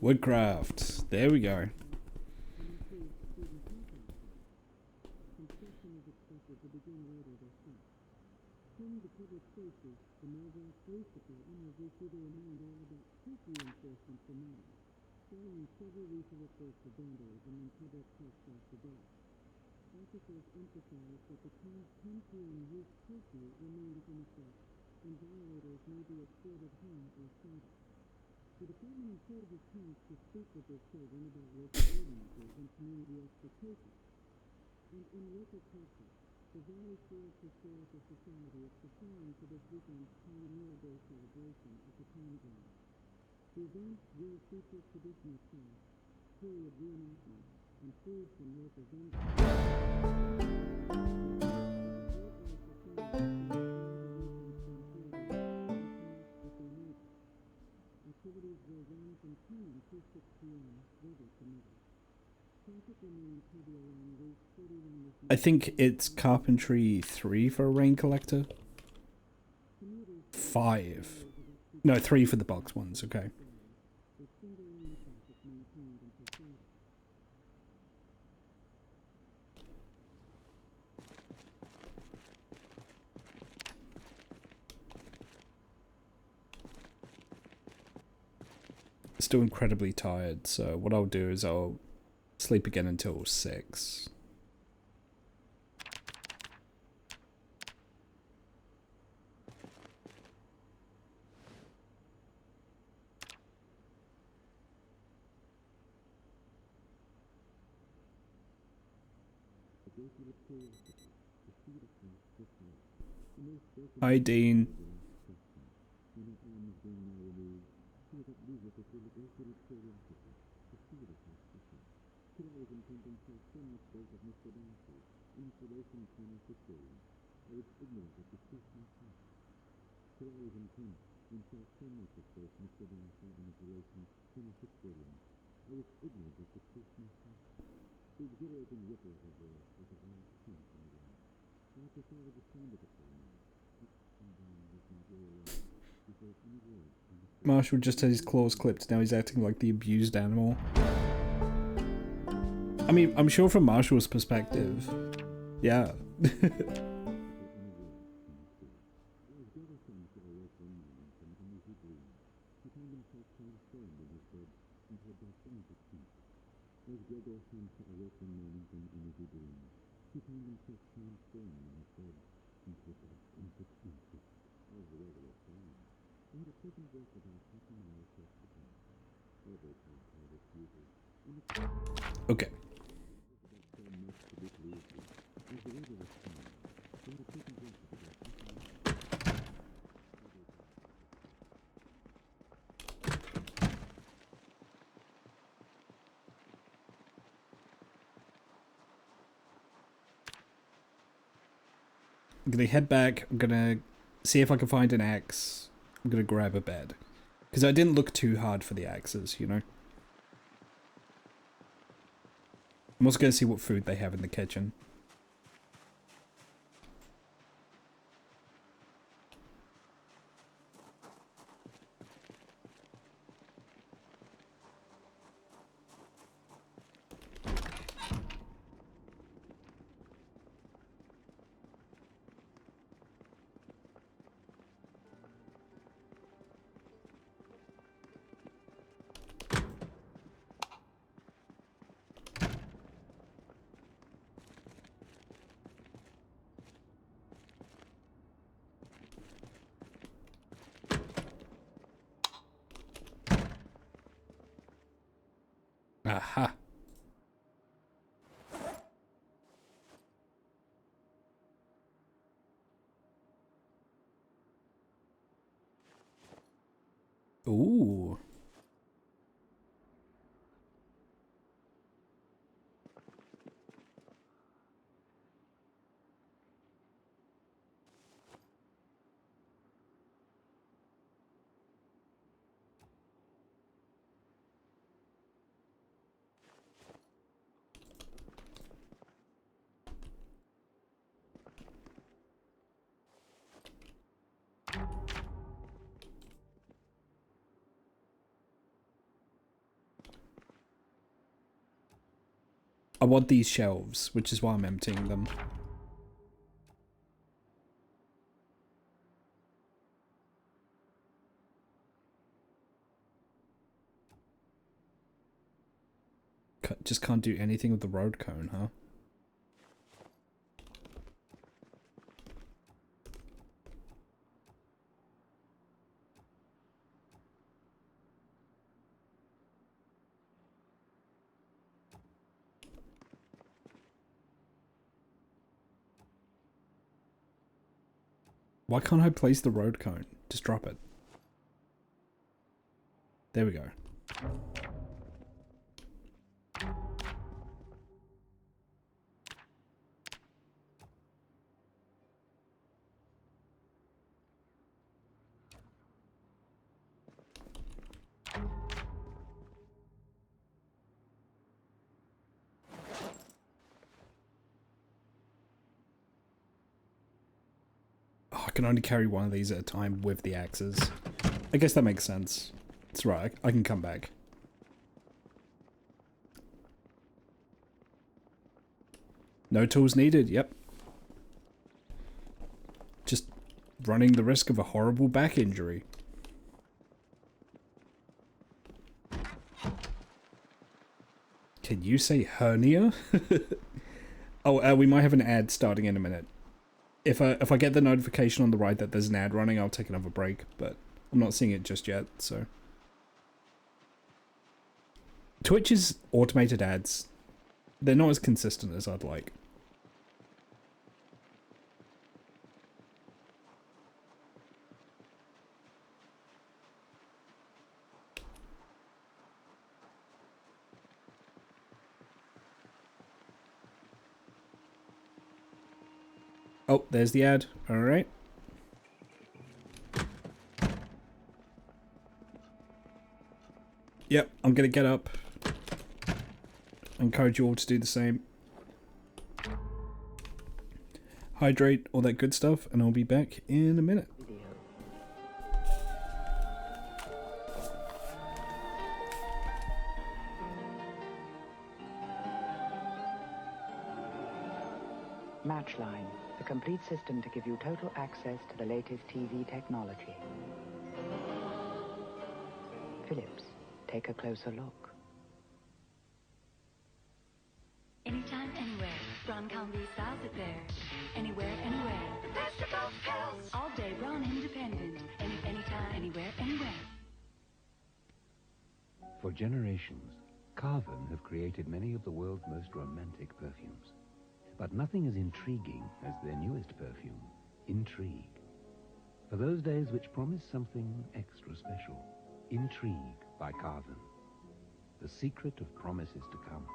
Woodcraft. There we go. I think it's carpentry 3 for a rain collector. 5. No, 3 for the box ones, okay. Still incredibly tired, so what I'll do is I'll sleep again until 6. Hi, Dean. Marshall just had his claws clipped, now he's acting like the abused animal. I mean, I'm sure from Marshall's perspective, yeah. Okay. I'm gonna head back, I'm gonna see if I can find an axe, I'm gonna grab a bed. Because I didn't look too hard for the axes, you know? I'm also gonna see what food they have in the kitchen. Aha. Ooh. I want these shelves, which is why I'm emptying them. Just can't do anything with the road cone, huh? Why can't I place the road cone? Just drop it. There we go. Oh, I can only carry one of these at a time with the axes. I guess that makes sense. It's right, I can come back. No tools needed, yep. Just running the risk of a horrible back injury. Can you say hernia? Oh, we might have an ad starting in a minute. If I get the notification on the right that there's an ad running, I'll take another break, but I'm not seeing it just yet, so. Twitch's automated ads, they're not as consistent as I'd like. Oh, there's the ad. Alright. Yep, I'm gonna get up. I encourage you all to do the same. Hydrate, all that good stuff, and I'll be back in a minute. Matchline, the complete system to give you total access to the latest TV technology. Philips, take a closer look. Anytime, anywhere. Braun Combi styles it there. Anywhere, anywhere. The best of both worlds. All day Braun independent. Anytime, anywhere, anywhere. For generations, Carven have created many of the world's most romantic perfumes. But nothing as intriguing as their newest perfume, Intrigue. For those days which promise something extra special, Intrigue by Carven. The secret of promises to come.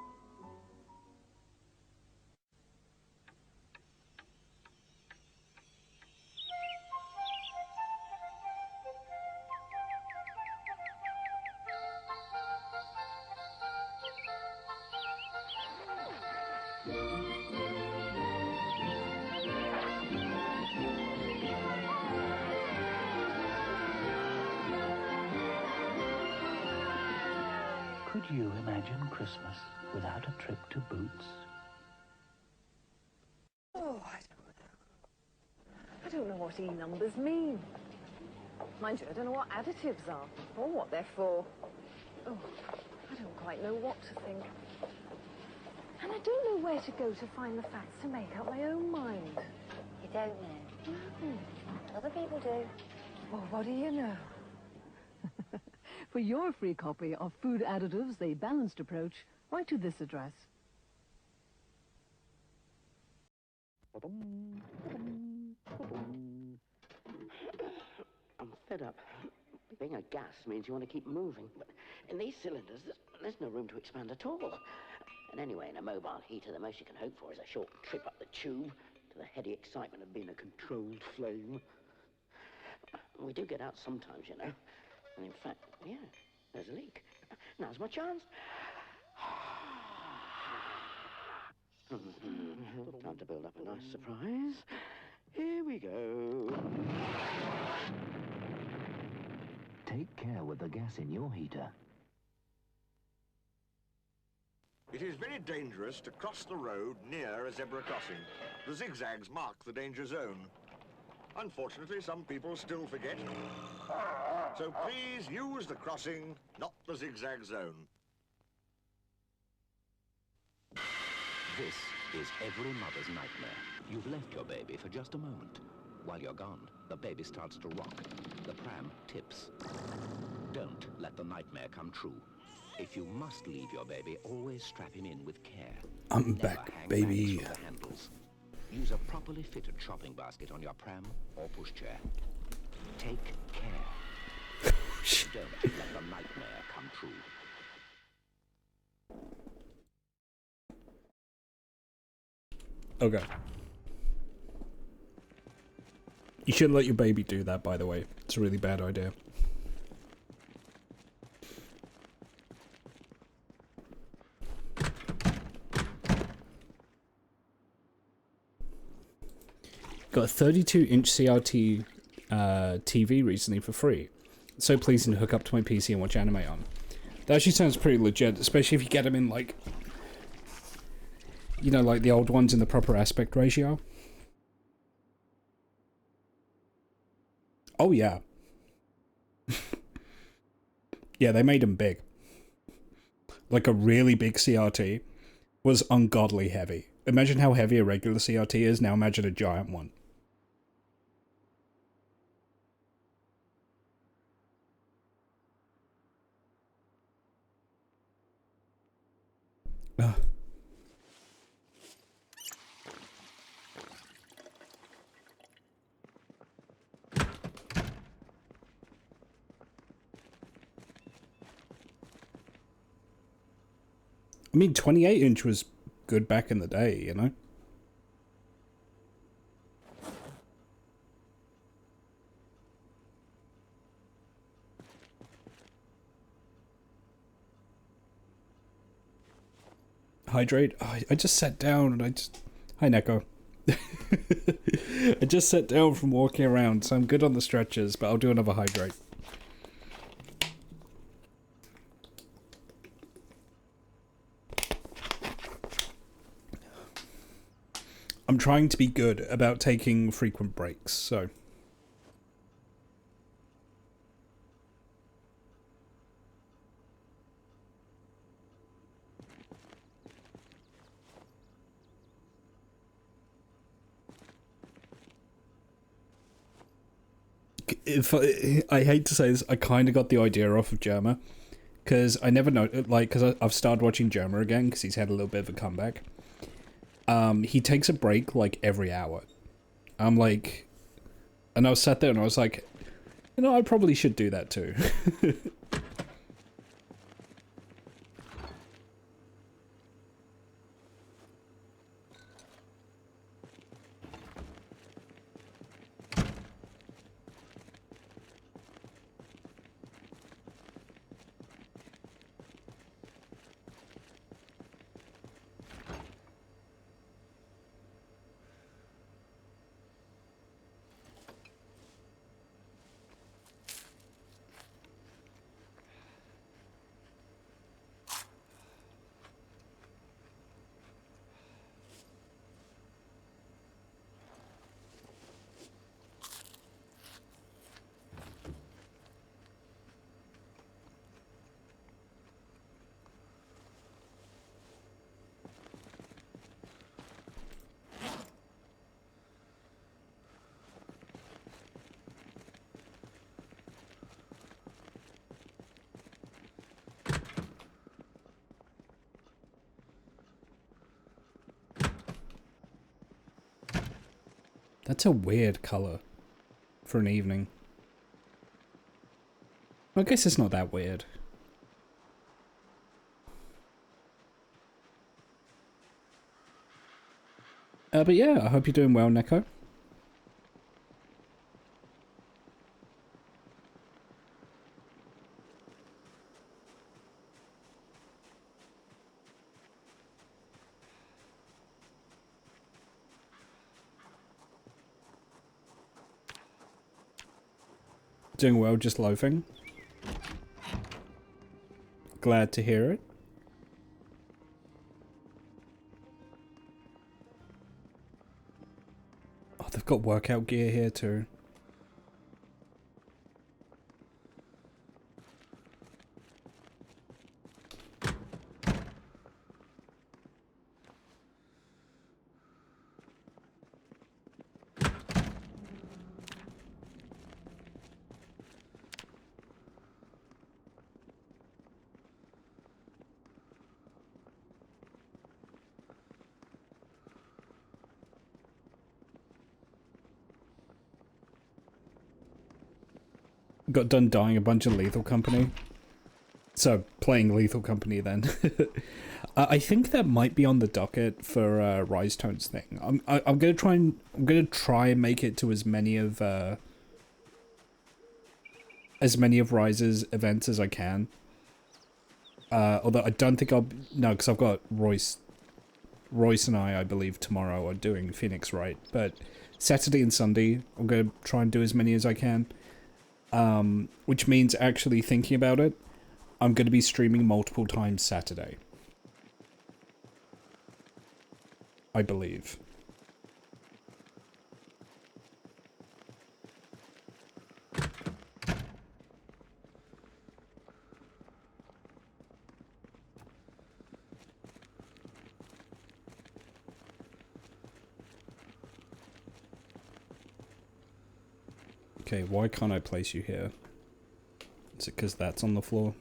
Could you imagine Christmas without a trip to Boots? Oh, I don't know what E-numbers mean. Mind you, I don't know what additives are or what they're for. Oh, I don't quite know what to think. And I don't know where to go to find the facts to make up my own mind. You don't know? No. Other people do. Well, what do you know? For your free copy of Food Additives, The Balanced Approach, write to this address. I'm fed up. Being a gas means you want to keep moving, but in these cylinders, there's no room to expand at all. And anyway, in a mobile heater, the most you can hope for is a short trip up the tube to the heady excitement of being a controlled flame. We do get out sometimes, you know. And in fact, yeah, there's a leak. Now's my chance. Time to build up a nice surprise. Here we go. Take care with the gas in your heater. It is very dangerous to cross the road near a zebra crossing. The zigzags mark the danger zone. Unfortunately, some people still forget. So please use the crossing, not the zigzag zone. This is every mother's nightmare. You've left your baby for just a moment. While you're gone, the baby starts to rock. The pram tips. Don't let the nightmare come true. If you must leave your baby, always strap him in with care. I'm back, baby. The handles. Use a properly fitted shopping basket on your pram or pushchair. Take care. Don't let the nightmare come true. Okay. You shouldn't let your baby do that, by the way. It's a really bad idea. Got a 32-inch CRT TV recently for free. It's so pleasing to hook up to my PC and watch anime on. That actually sounds pretty legit, especially if you get them in, like, you know, like the old ones in the proper aspect ratio. Oh, yeah. Yeah, they made them big. Like a really big CRT was ungodly heavy. Imagine how heavy a regular CRT is, now imagine a giant one. Ugh. I mean, 28-inch was good back in the day, you know? Hydrate? Oh, I just sat down and I just... Hi, Neko. I just sat down from walking around, so I'm good on the stretches, but I'll do another hydrate. I'm trying to be good about taking frequent breaks, so... I hate to say this, I kind of got the idea off of Jerma, because I never know, like, because I've started watching Jerma again, because he's had a little bit of a comeback. He takes a break, like, every hour. I'm like... And I was sat there and I was like, you know, I probably should do that too. That's a weird color for an evening. I guess it's not that weird. But yeah, I hope you're doing well, Neko. Doing well, just loafing. Glad to hear it. Oh, they've got workout gear here too. Got done dying a bunch of Lethal Company. So, playing Lethal Company then. I think that might be on the docket for Rise Tone's thing. I'm gonna try and make it to as many of Rise's events as I can. Although I don't think I'll because I've got Royce and I believe tomorrow are doing Phoenix Wright, but Saturday and Sunday I'm gonna try and do as many as I can. Which means actually thinking about it, I'm going to be streaming multiple times Saturday. I believe. Okay, why can't I place you here? Is it because that's on the floor?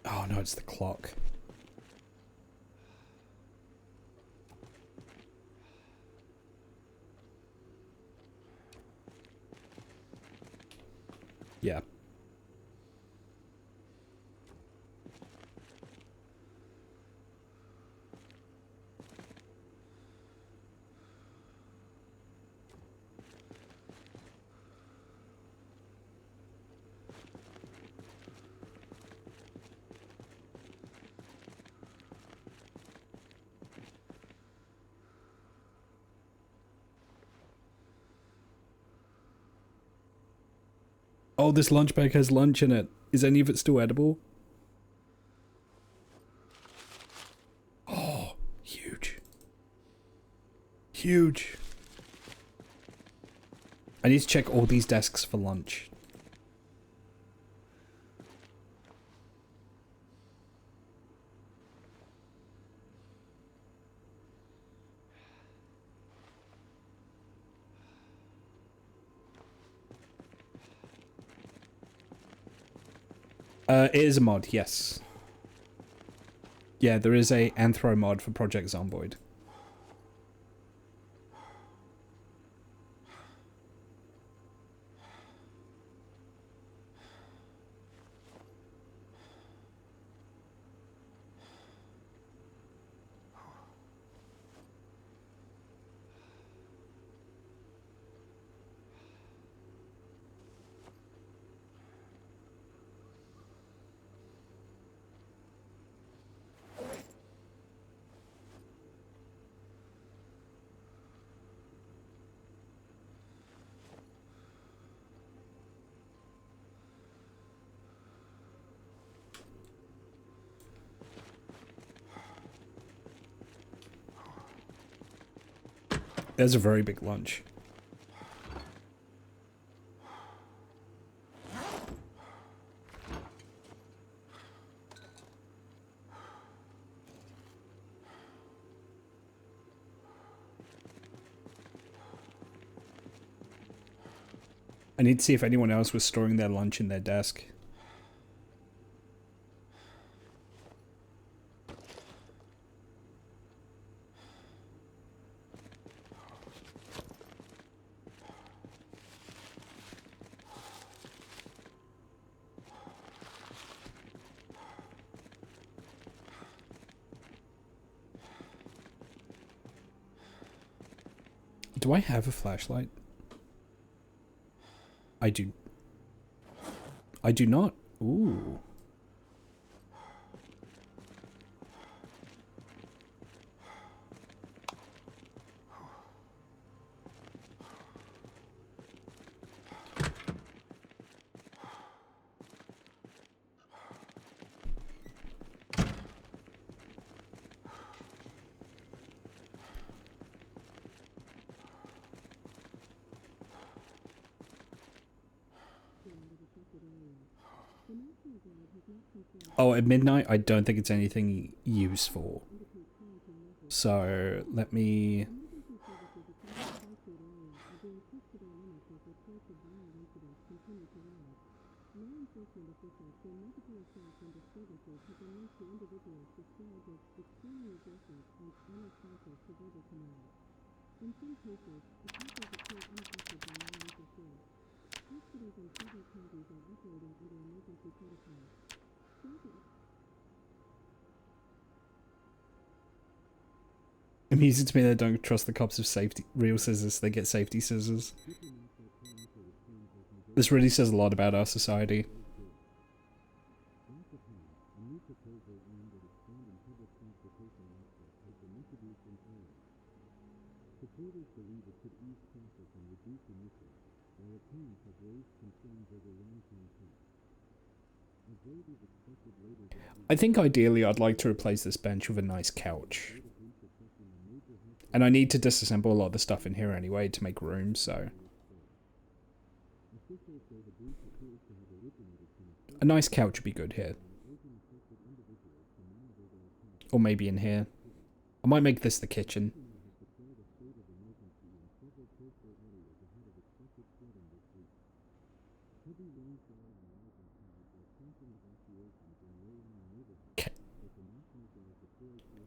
Oh no, it's the clock. Yeah. Oh, this lunch bag has lunch in it. Is any of it still edible? Oh, huge. Huge. I need to check all these desks for lunch. It is a mod, yes. Yeah, there is a Anthro mod for Project Zomboid. There's a very big lunch. I need to see if anyone else was storing their lunch in their desk. Do I have a flashlight? I do. I do not. Ooh. Oh, at midnight, I don't think it's anything useful. So, let me... Amusing to me they don't trust the cops with real scissors, they get safety scissors. This really says a lot about our society. I think ideally I'd like to replace this bench with a nice couch. And I need to disassemble a lot of the stuff in here anyway to make room, so... A nice couch would be good here. Or maybe in here. I might make this the kitchen.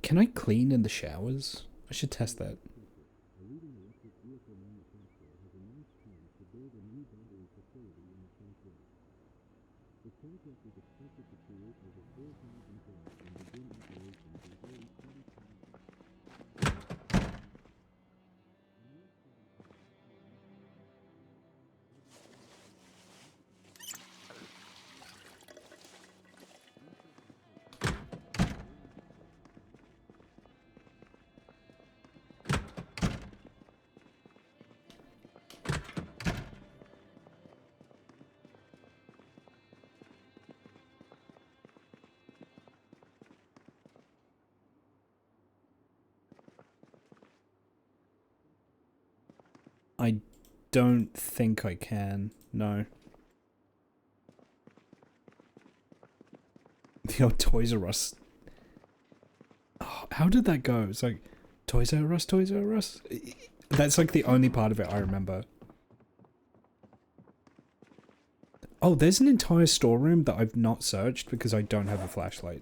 Can I clean in the showers? I should test that. I don't think I can, no. The old Toys R Us. Oh, how did that go? It's like, Toys R Us, Toys R Us? That's like the only part of it I remember. Oh, there's an entire storeroom that I've not searched because I don't have a flashlight.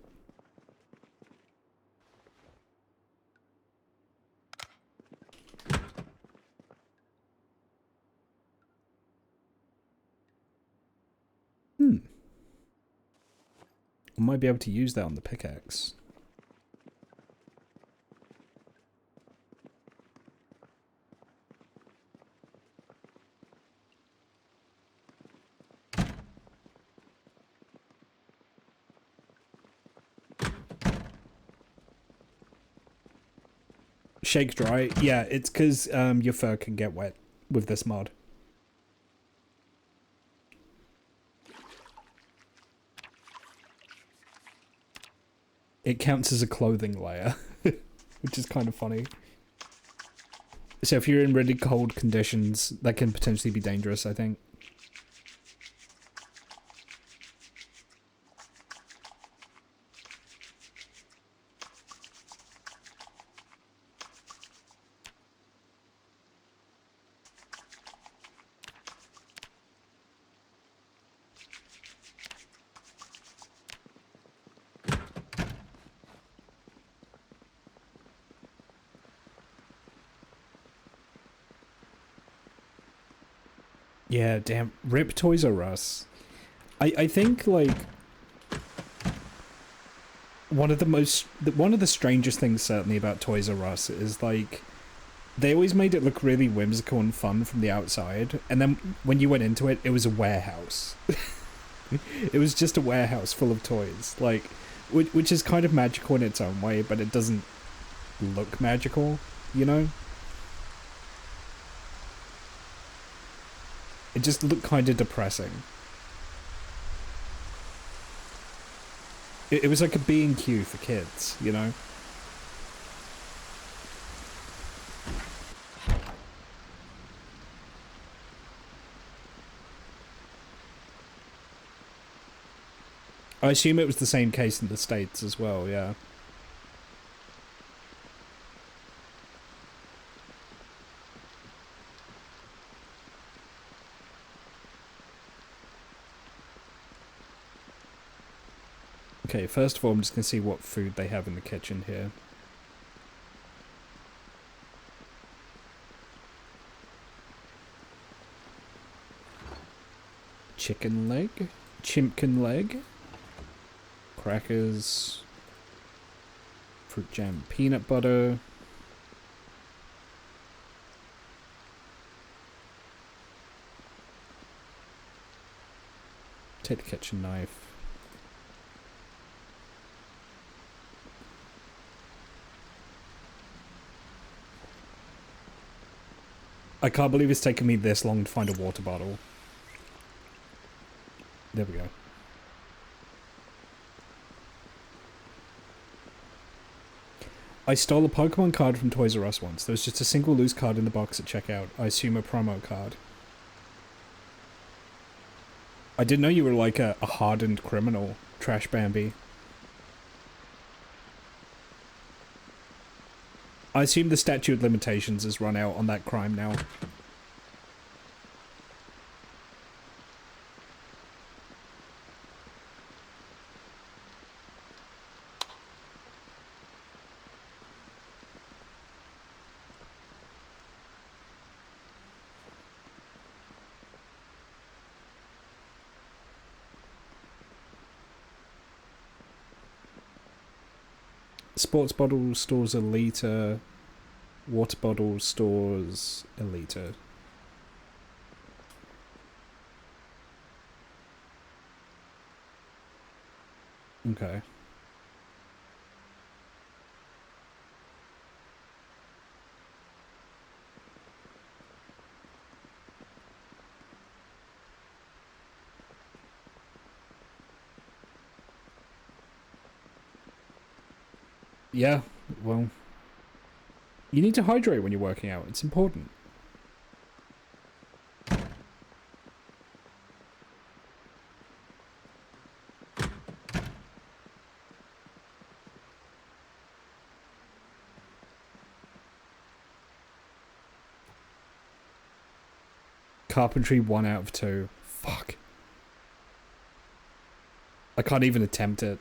I might be able to use that on the pickaxe. Shake dry? Yeah, it's because your fur can get wet with this mod. It counts as a clothing layer, which is kind of funny. So if you're in really cold conditions, that can potentially be dangerous, I think. Yeah, damn. Rip Toys R Us. I think, like, one of the strangest things, certainly, about Toys R Us is, like, they always made it look really whimsical and fun from the outside, and then when you went into it, it was a warehouse. It was just a warehouse full of toys, like, which is kind of magical in its own way, but it doesn't look magical, you know? It just looked kind of depressing. It was like a B&Q for kids, you know? I assume it was the same case in the States as well, yeah. Okay, first of all, I'm just going to see what food they have in the kitchen here. Chicken leg? Chimpkin leg? Crackers, fruit jam, peanut butter, take the kitchen knife, I can't believe it's taken me this long to find a water bottle. There we go. I stole a Pokemon card from Toys R Us once. There was just a single loose card in the box at checkout. I assume a promo card. I didn't know you were like a hardened criminal, Trash Bambi. I assume the statute of limitations has run out on that crime now. Sports bottle stores a litre. Water bottle stores a litre. Okay. Yeah, well, you need to hydrate when you're working out. It's important. Carpentry 1 out of 2. Fuck. I can't even attempt it.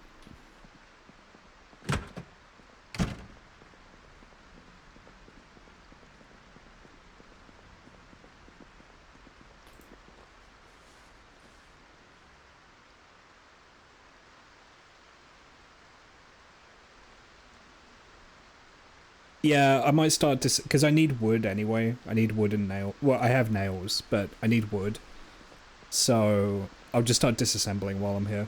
Yeah, I might start to, because I need wood anyway. I need wood and nail. Well, I have nails, but I need wood. So I'll just start disassembling while I'm here.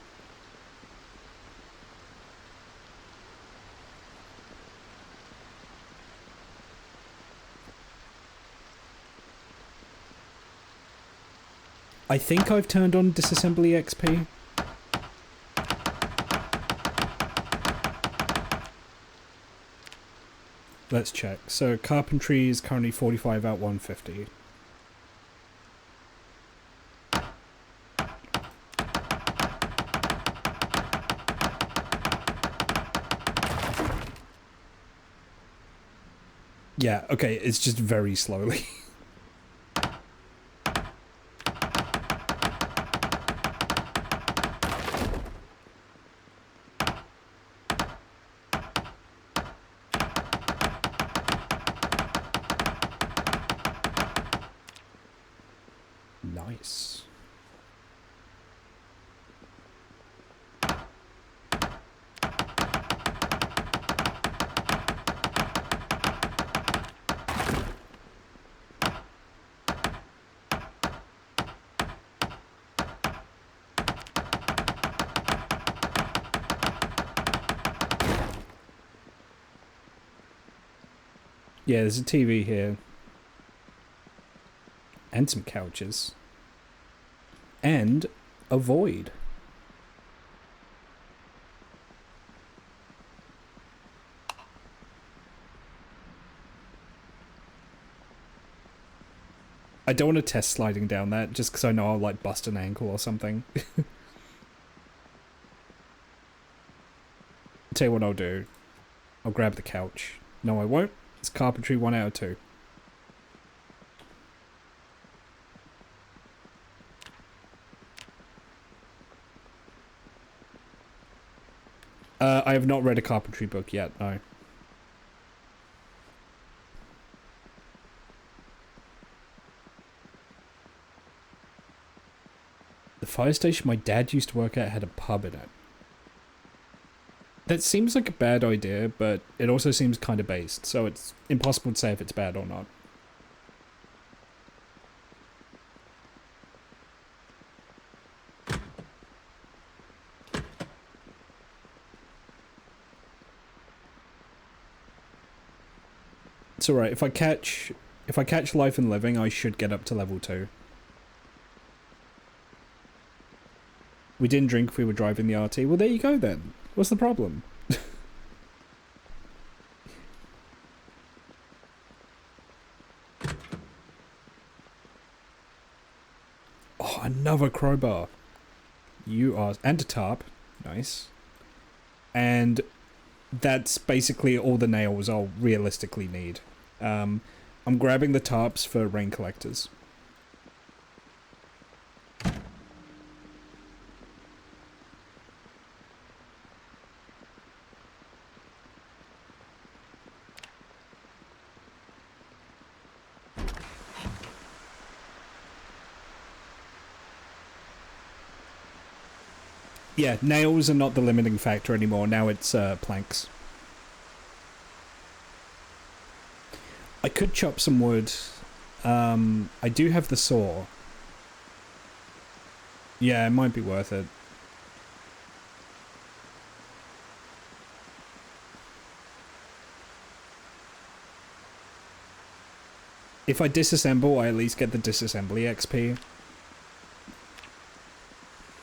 I think I've turned on disassembly XP. Let's check. So carpentry is currently 45 out 150. Yeah, okay, it's just very slowly. Nice. Yeah, there's a TV here. And some couches. And a void. I don't want to test sliding down that, just because I know I'll, like, bust an ankle or something. Tell you what I'll do. I'll grab the couch. No, I won't. It's carpentry 1 out of 2. I have not read a carpentry book yet, no. The fire station my dad used to work at had a pub in it. That seems like a bad idea, but it also seems kind of based, so it's impossible to say if it's bad or not. It's alright, if I catch Life and Living, I should get up to level 2. We didn't drink if we were driving the RT. Well, there you go then. What's the problem? Oh, another crowbar. You are... And a tarp. Nice. And that's basically all the nails I'll realistically need. I'm grabbing the tarps for rain collectors. Yeah, nails are not the limiting factor anymore. Now it's planks. I could chop some wood. I do have the saw. Yeah, it might be worth it. If I disassemble, I at least get the disassembly XP.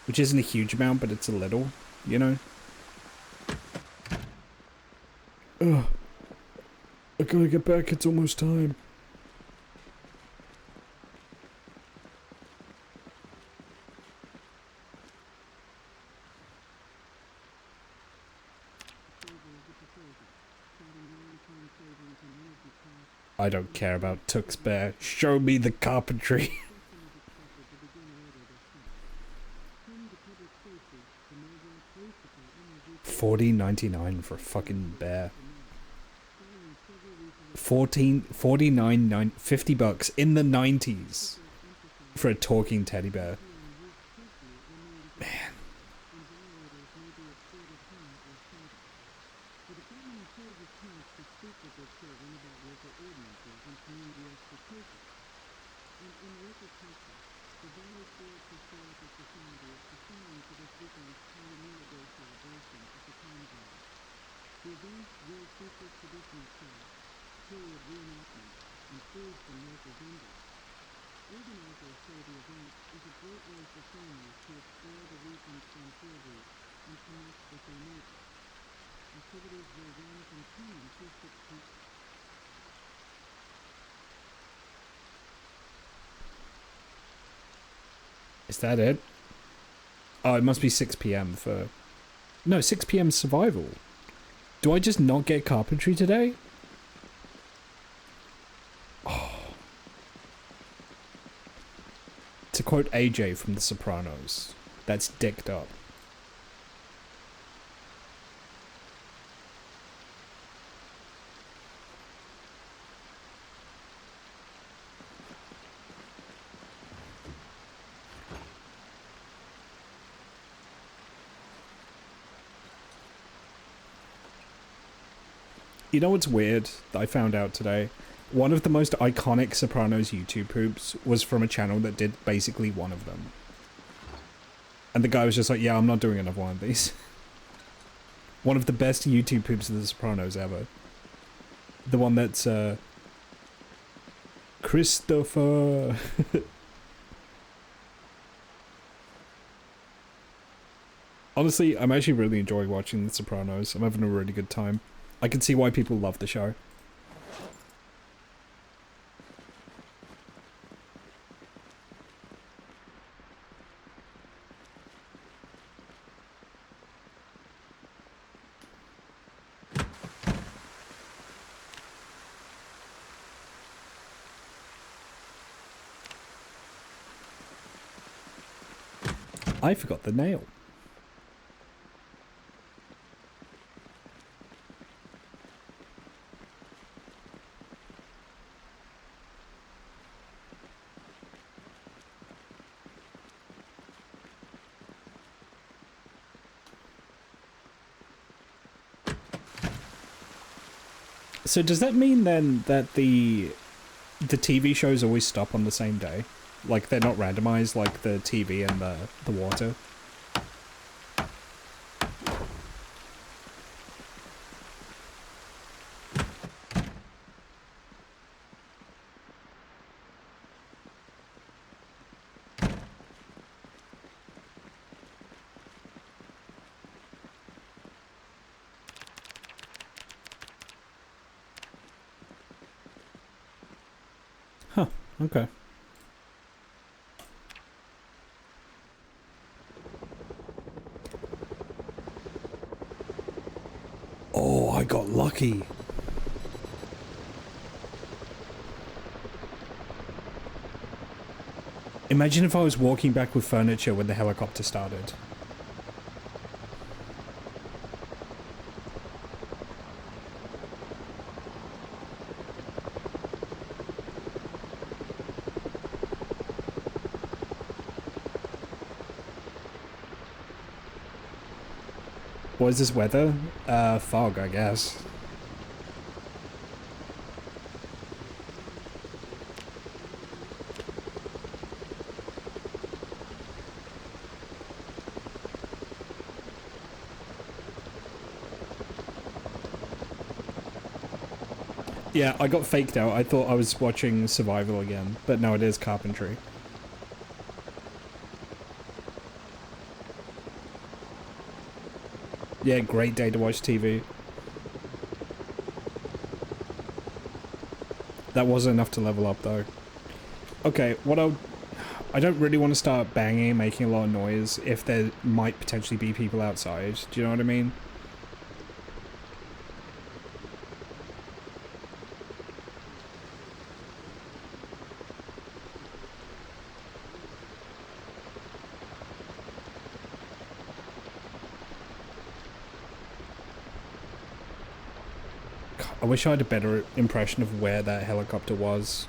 Which isn't a huge amount, but it's a little, you know? Ugh. I gotta get back, it's almost time. I don't care about Took's Bear. Show me the carpentry. $14.99 for a fucking bear. 49 50 bucks in the 90s for a talking teddy bear. Man. Is that it? Oh, it must be 6 PM for... No, 6 PM survival. Do I just not get carpentry today? Oh. To quote AJ from The Sopranos, that's dicked up. You know what's weird that I found out today? One of the most iconic Sopranos YouTube poops was from a channel that did basically one of them. And the guy was just like, yeah, I'm not doing another one of these. One of the best YouTube poops of the Sopranos ever. The one that's, Christopher. Honestly, I'm actually really enjoying watching The Sopranos. I'm having a really good time. I can see why people love the show. I forgot the nail. So does that mean then that the TV shows always stop on the same day? Like they're not randomized like the TV and the water? Huh, okay. Oh, I got lucky. Imagine if I was walking back with furniture when the helicopter started. What is this weather? Fog, I guess. Yeah, I got faked out. I thought I was watching Survival again, but no, it is Carpentry. Yeah, great day to watch TV. That wasn't enough to level up though. Okay, I don't really want to start banging and making a lot of noise if there might potentially be people outside. Do you know what I mean? I wish I had a better impression of where that helicopter was.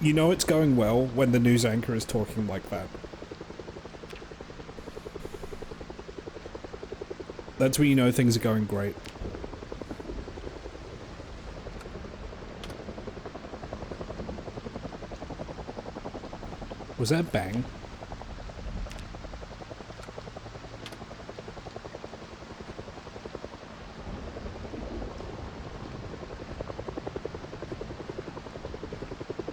You know it's going well when the news anchor is talking like that. That's when you know things are going great. Was that bang?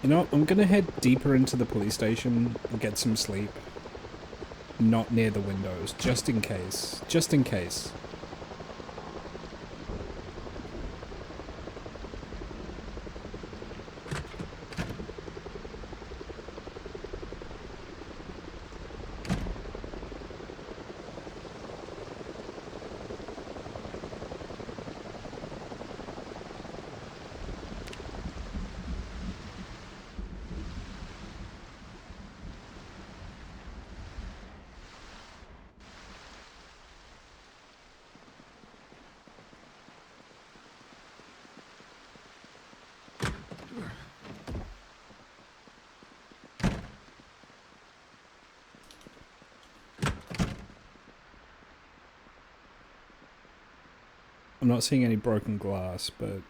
You know, I'm gonna head deeper into the police station and get some sleep. Not near the windows, just in case. Just in case. I'm not seeing any broken glass, but...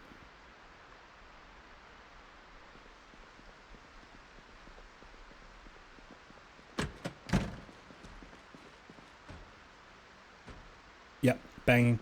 Yep, banging.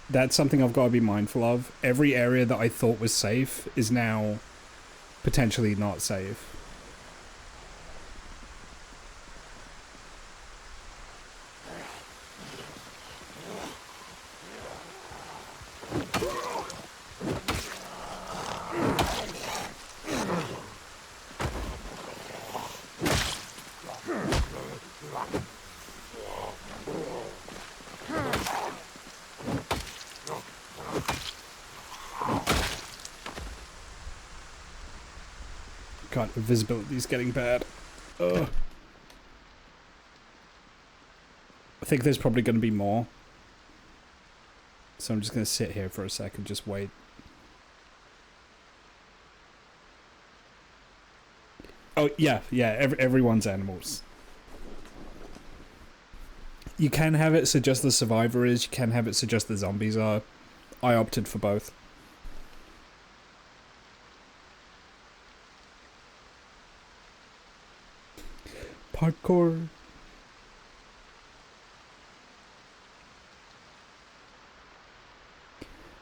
That's something I've got to be mindful of. Every area that I thought was safe is now potentially not safe. God, the visibility's getting bad. Ugh. I think there's probably going to be more. So I'm just going to sit here for a second, just wait. Oh, yeah, everyone's animals. You can have it so just the survivor is, you can have it so just the zombies are. I opted for both. Parkour.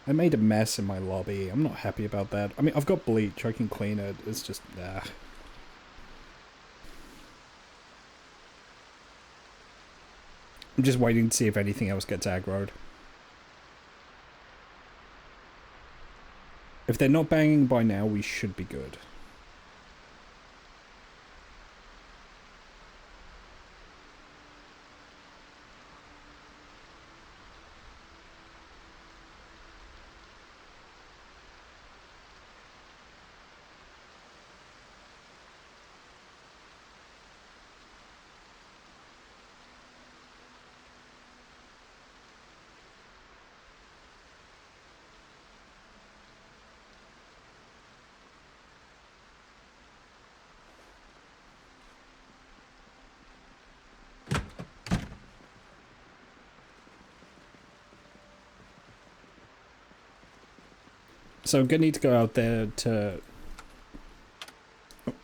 I made a mess in my lobby. I'm not happy about that. I mean, I've got bleach. I can clean it. It's just, nah. I'm just waiting to see if anything else gets aggroed. If they're not banging by now, we should be good. So I'm gonna need to go out there to...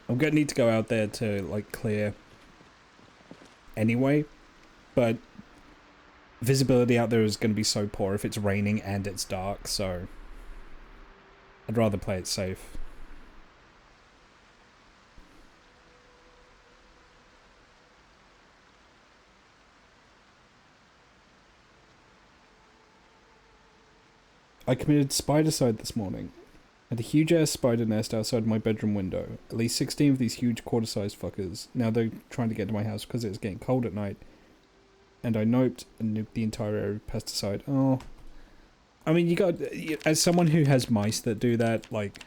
I'm gonna need to go out there to, like, clear anyway, but visibility out there is gonna be so poor if it's raining and it's dark, so I'd rather play it safe. I committed spidercide this morning. Had a huge-ass spider nest outside my bedroom window. At least 16 of these huge quarter-sized fuckers. Now they're trying to get to my house because it's getting cold at night. And I noped and nuked the entire area with pesticide. Oh. I mean, you got... As someone who has mice that do that, like...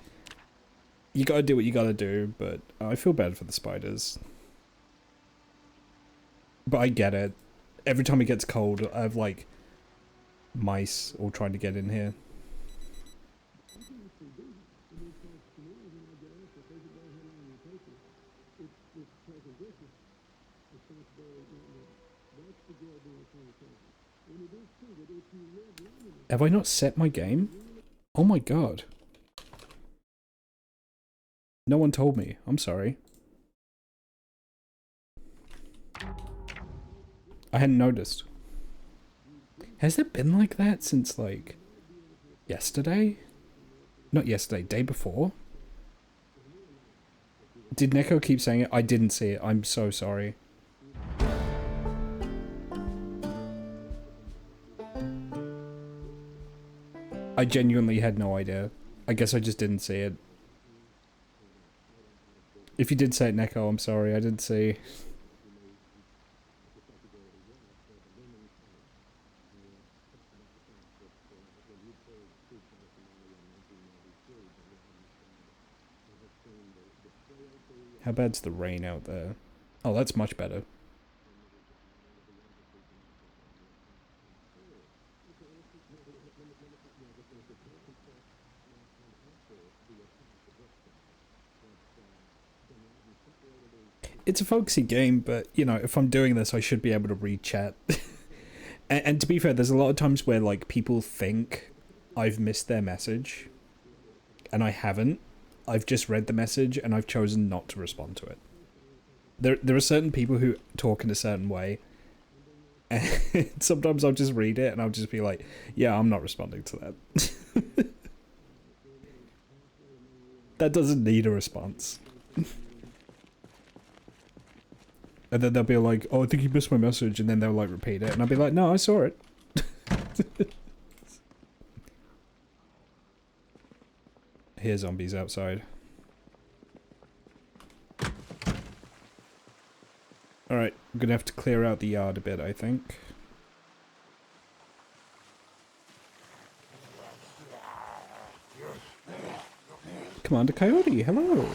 You gotta do what you gotta do, but I feel bad for the spiders. But I get it. Every time it gets cold, I have, like... mice all trying to get in here. Have I not set my game? Oh my god. No one told me. I'm sorry. I hadn't noticed. Has it been like that since, like, yesterday? Not yesterday, day before? Did Neko keep saying it? I didn't see it. I'm so sorry. I genuinely had no idea. I guess I just didn't see it. If you did say it, Neko, I'm sorry. I didn't see. How bad's the rain out there? Oh, that's much better. It's a folksy game, but, you know, if I'm doing this, I should be able to read chat. and to be fair, there's a lot of times where, like, people think I've missed their message, and I haven't. I've just read the message, and I've chosen not to respond to it. There are certain people who talk in a certain way, and sometimes I'll just read it, and I'll just be like, yeah, I'm not responding to that. That doesn't need a response. And then they'll be like, oh, I think you missed my message, and then they'll, like, repeat it, and I'll be like, no, I saw it. Hear zombies outside. Alright, I'm gonna have to clear out the yard a bit, I think. Commander Coyote, hello!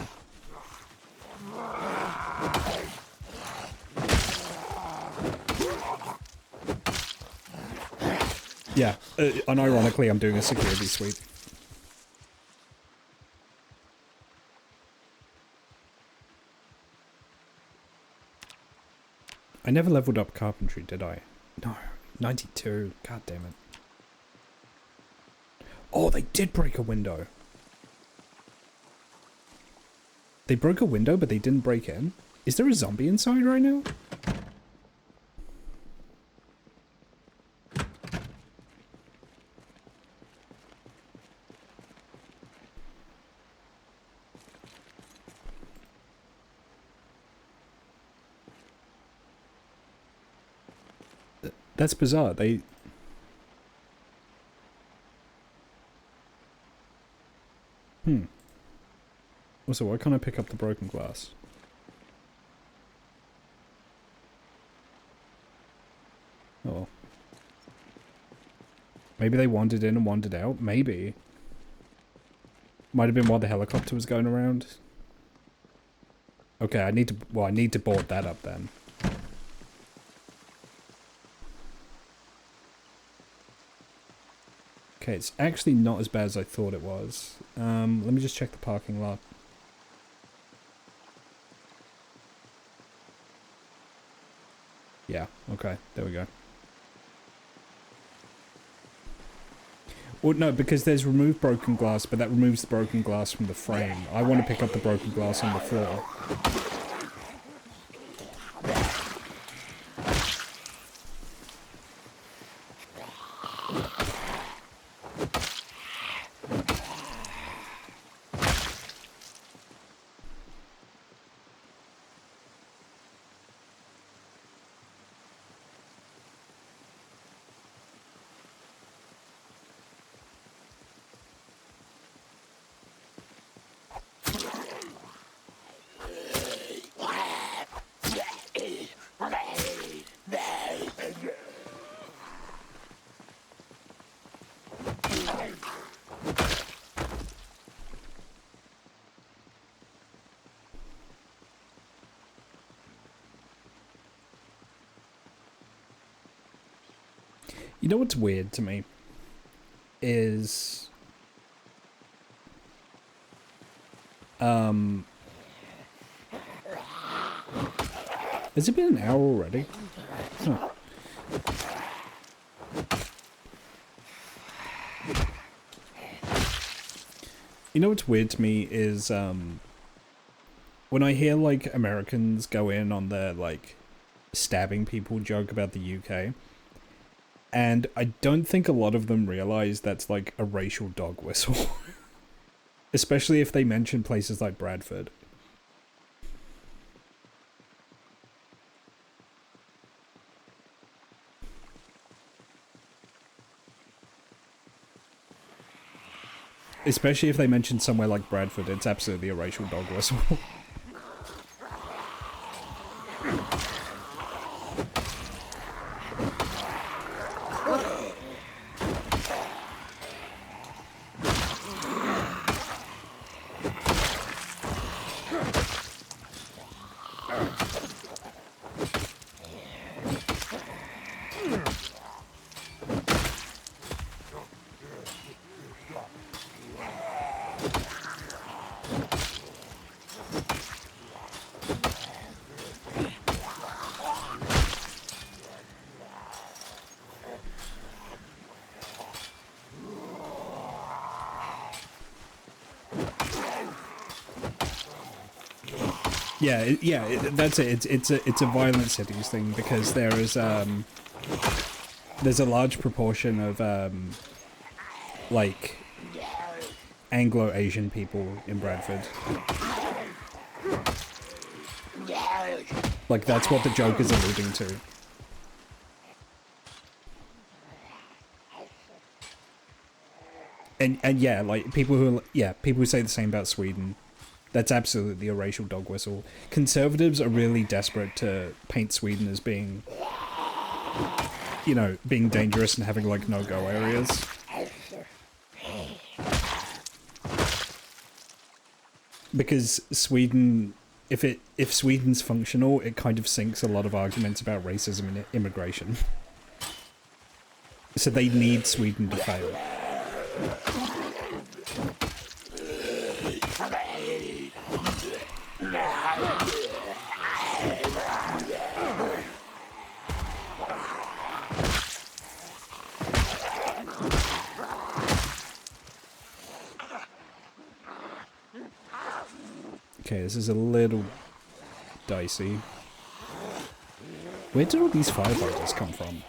Yeah, unironically, I'm doing a security sweep. I never leveled up carpentry, did I? No, 92. God damn it. Oh, they did break a window. They broke a window, but they didn't break in? Is there a zombie inside right now? That's bizarre. They... Also, why can't I pick up the broken glass? Oh well. Maybe they wandered in and wandered out? Maybe. Might have been while the helicopter was going around. Okay, I need to... Well, I need to board that up then. Okay, it's actually not as bad as I thought it was. Let me just check the parking lot. Yeah, okay, there we go. Well, no, because there's remove broken glass, but that removes the broken glass from the frame. I want to pick up the broken glass on the floor. You know what's weird to me? Is... Has it been an hour already? Huh. You know what's weird to me is, when I hear, like, Americans go in on their, like, stabbing people joke about the UK, and I don't think a lot of them realize that's, like, a racial dog whistle. Especially if they mention places like Bradford. Especially if they mention somewhere like Bradford, it's absolutely a racial dog whistle. That's it. It's a violent cities thing because there is there's a large proportion of like Anglo-Asian people in Bradford. Like that's what the joke is alluding to. And yeah, like people who say the same about Sweden. That's absolutely a racial dog whistle. Conservatives are really desperate to paint Sweden as being, you know, being dangerous and having, like, no-go areas. Because Sweden, if Sweden's functional, it kind of sinks a lot of arguments about racism and immigration. So they need Sweden to fail. Okay, this is a little dicey. Where did all these firefighters come from?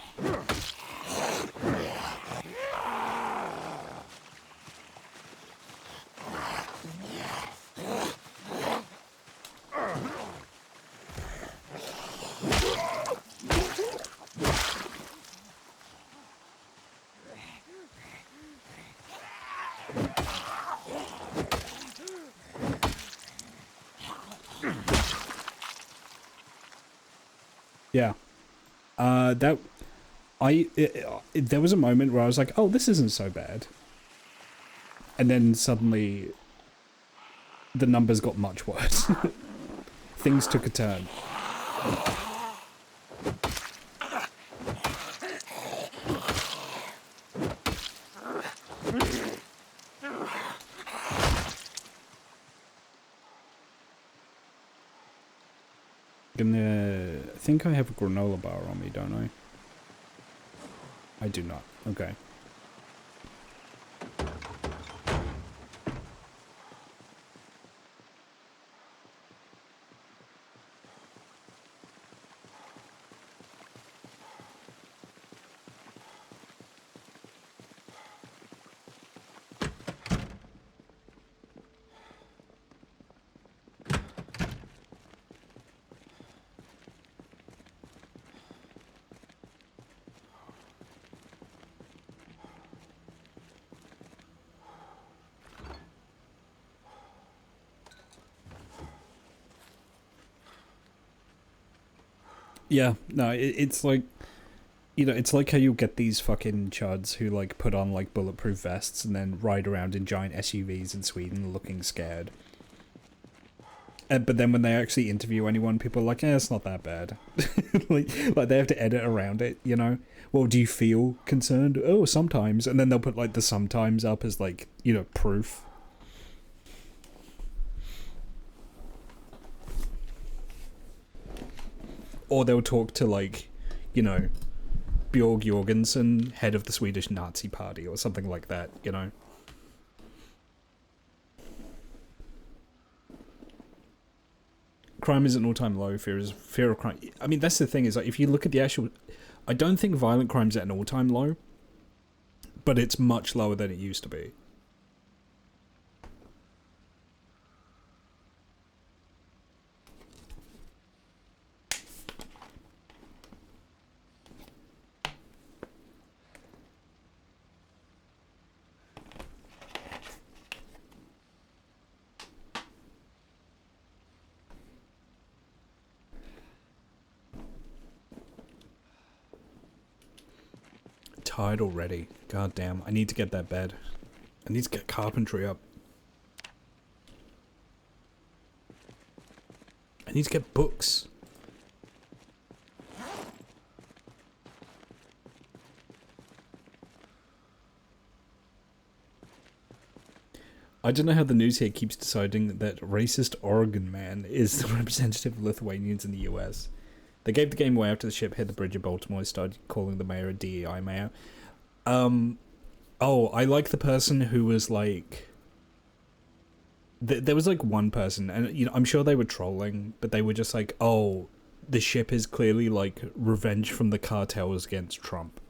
Yeah. There was a moment where I was like, oh, this isn't so bad. And then suddenly the numbers got much worse. Things took a turn. I think I have a granola bar on me, don't I? I do not. Okay. Yeah, no, it's like, you know, it's like how you get these fucking chuds who, like, put on, like, bulletproof vests and then ride around in giant SUVs in Sweden looking scared. But then when they actually interview anyone, people are like, it's not that bad. like they have to edit around it, you know? Well, do you feel concerned? Oh, sometimes. And then they'll put like the sometimes up as like, you know, proof. Or they'll talk to like, you know, Björg Jorgensen, head of the Swedish Nazi Party or something like that, you know? Crime is an all-time low, fear of crime. I mean, that's the thing, is like, if you look at the actual... I don't think violent crime's at an all-time low, but it's much lower than it used to be. Tired already. God damn. I need to get that bed. I need to get carpentry up. I need to get books. I don't know how the news here keeps deciding that racist Oregon man is the representative of Lithuanians in the US. They gave the game away after the ship hit the bridge in Baltimore and started calling the mayor a DEI mayor. Oh, I like the person who was like... There was like one person, and you know, I'm sure they were trolling, but they were just like, oh, the ship is clearly like revenge from the cartels against Trump.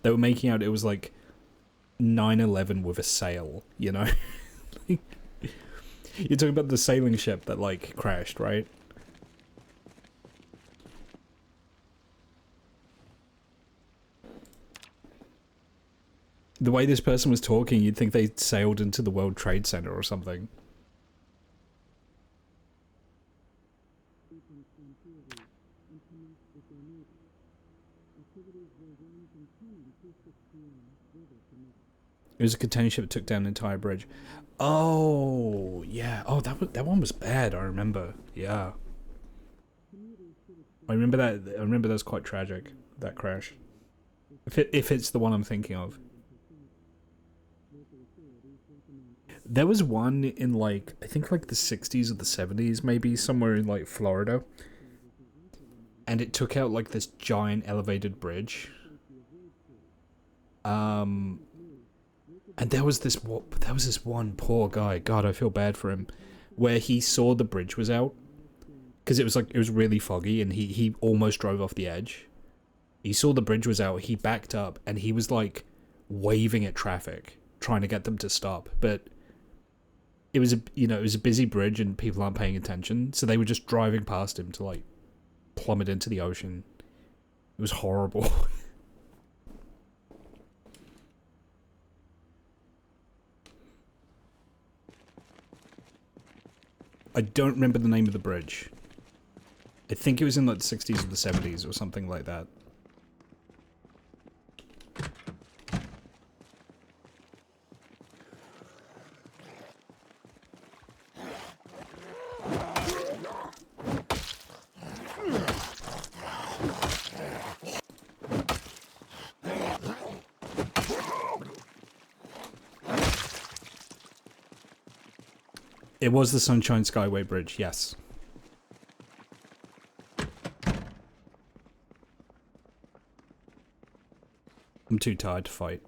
They were making out it was like 9/11 with a sail, you know? You're talking about the sailing ship that like crashed, right? The way this person was talking, you'd think they sailed into the World Trade Center or something. It was a container ship that took down an entire bridge. Oh, yeah. Oh, that one was bad, I remember. Yeah. I remember that was quite tragic, that crash. If it's the one I'm thinking of. There was one in like, I think like the 60s or the 70s, maybe, somewhere in like Florida. And it took out like this giant elevated bridge. And there was this one poor guy, God, I feel bad for him, where he saw the bridge was out. Because it was really foggy and he almost drove off the edge. He saw the bridge was out, he backed up, and he was like waving at traffic, trying to get them to stop. But it was a busy bridge and people aren't paying attention, so they were just driving past him to like plummet into the ocean. It was horrible. I don't remember the name of the bridge. I think it was in like the 60s or the 70s or something like that. It was the Sunshine Skyway Bridge, yes. I'm too tired to fight.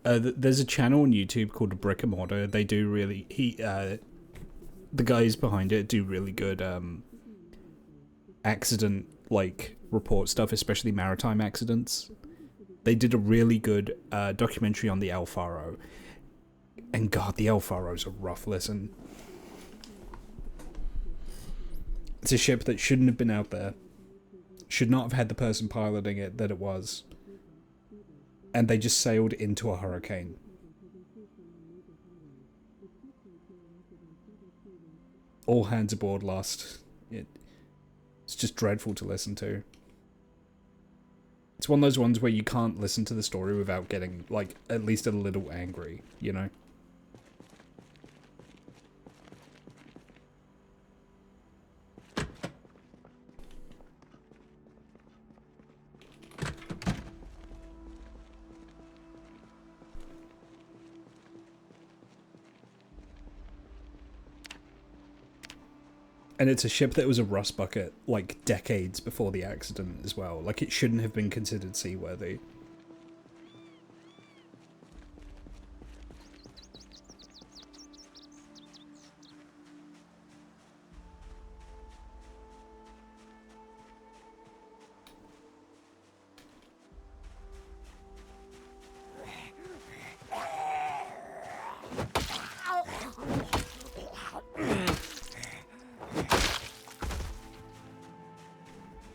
There's a channel on YouTube called Brick and Mortar. They do really... the guys behind it do really good accident, like, report stuff, especially maritime accidents. They did a really good documentary on the El Faro. And God, the El Faro's a rough listen. It's a ship that shouldn't have been out there. should not have had the person piloting it that it was. And they just sailed into a hurricane. All hands aboard lost. It's just dreadful to listen to. It's one of those ones where you can't listen to the story without getting, like, at least a little angry, you know? And it's a ship that was a rust bucket, like, decades before the accident as well. Like, it shouldn't have been considered seaworthy.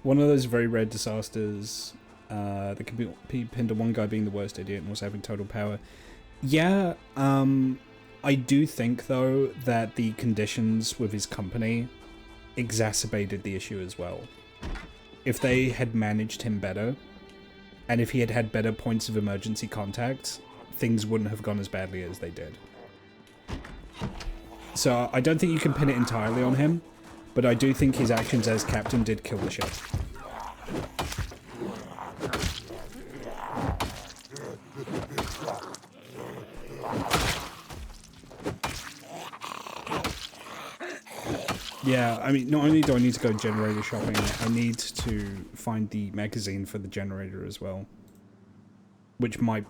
One of those very rare disasters that can be pinned to one guy being the worst idiot and also having total power. Yeah, I do think, though, that the conditions with his company exacerbated the issue as well. If they had managed him better, and if he had had better points of emergency contact, things wouldn't have gone as badly as they did. So I don't think you can pin it entirely on him, but I do think his actions as captain did kill the ship. Yeah, I mean, not only do I need to go generator shopping, I need to find the magazine for the generator as well. Which might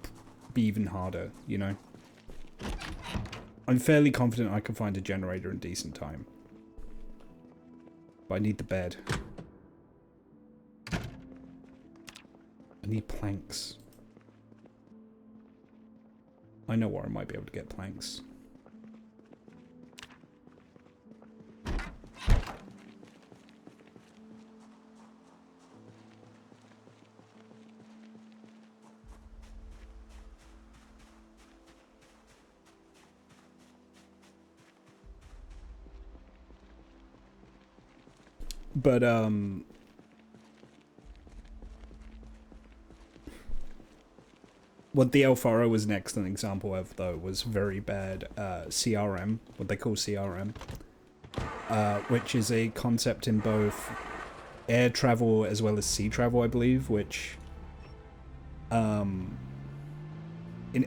be even harder, you know? I'm fairly confident I can find a generator in decent time. But I need the bed. I need planks. I know where I might be able to get planks. But, what the El Faro was an excellent example of, though, was very bad CRM, what they call CRM, which is a concept in both air travel as well as sea travel, I believe, which, in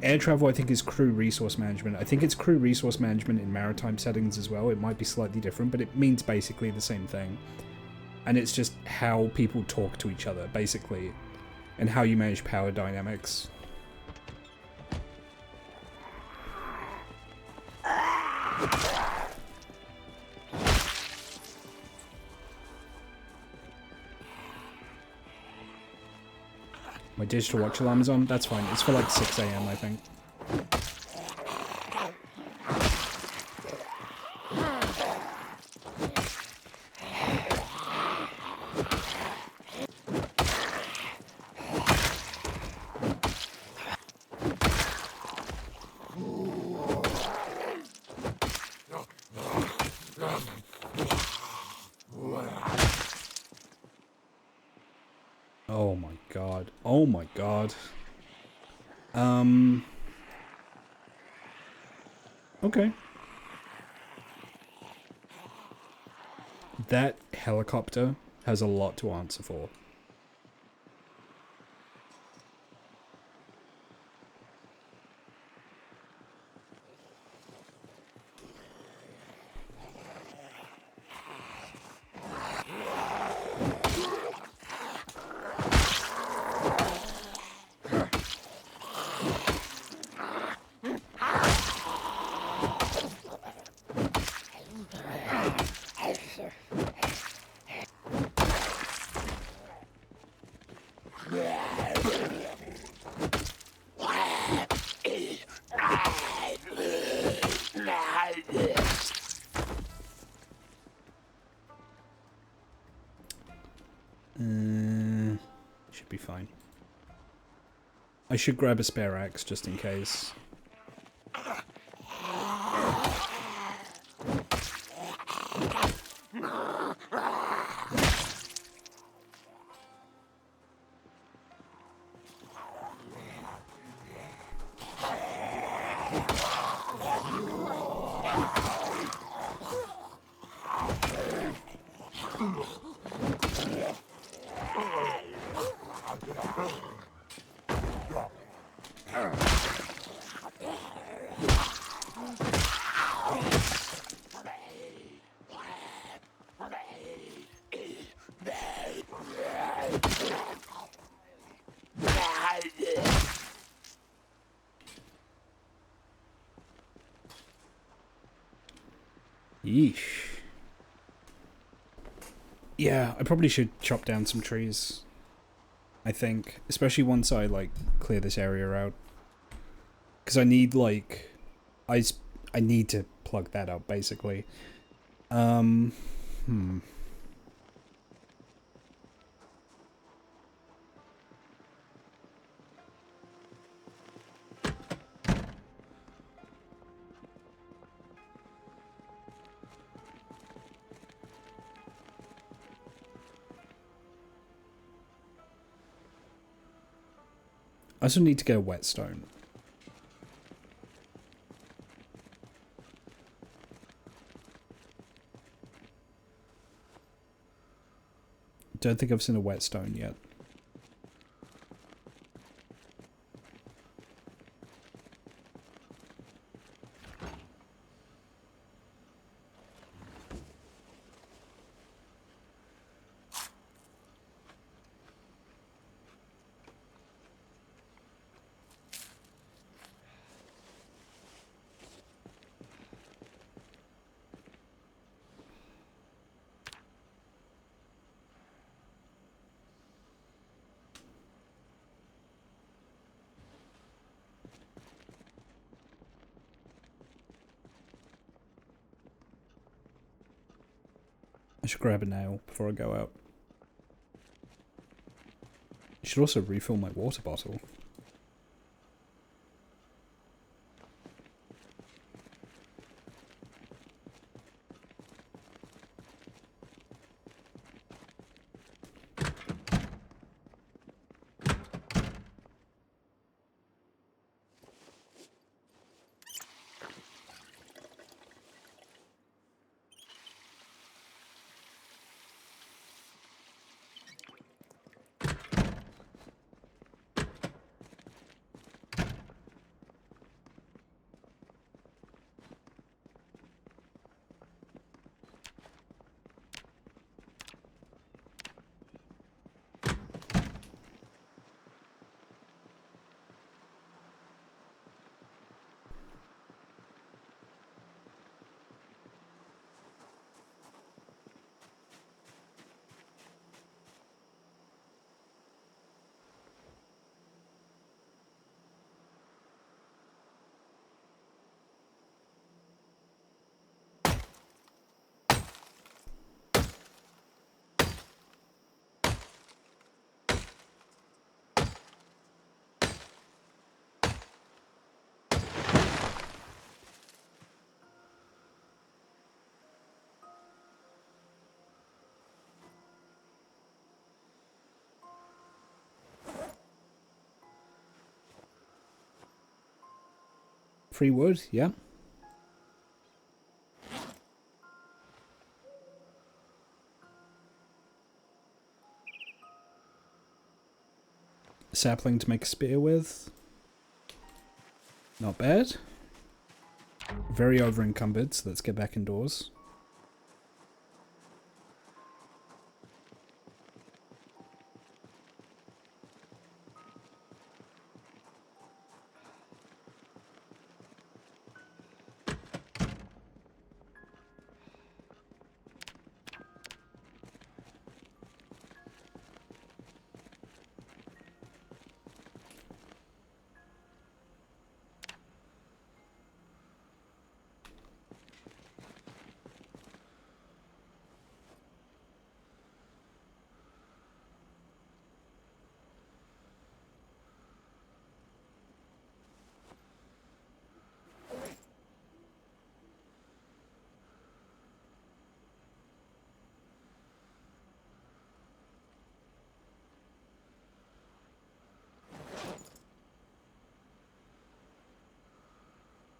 air travel, I think is crew resource management. I think it's crew resource management in maritime settings as well. It might be slightly different, but it means basically the same thing. And it's just how people talk to each other, basically, and how you manage power dynamics. My digital watch alarm is on? That's fine. It's for like 6 AM, I think. Oh my god. Oh my god. Okay. That helicopter has a lot to answer for. should be fine. I should grab a spare axe just in case. Yeesh. Yeah, I probably should chop down some trees. I think. Especially once I, like, clear this area out. Because I need, like... I need to plug that up, basically. I also need to get a whetstone. Don't think I've seen a whetstone yet. I should grab a nail before I go out. I should also refill my water bottle. Free wood, yeah. Sapling to make a spear with. Not bad. Very over encumbered, so let's get back indoors.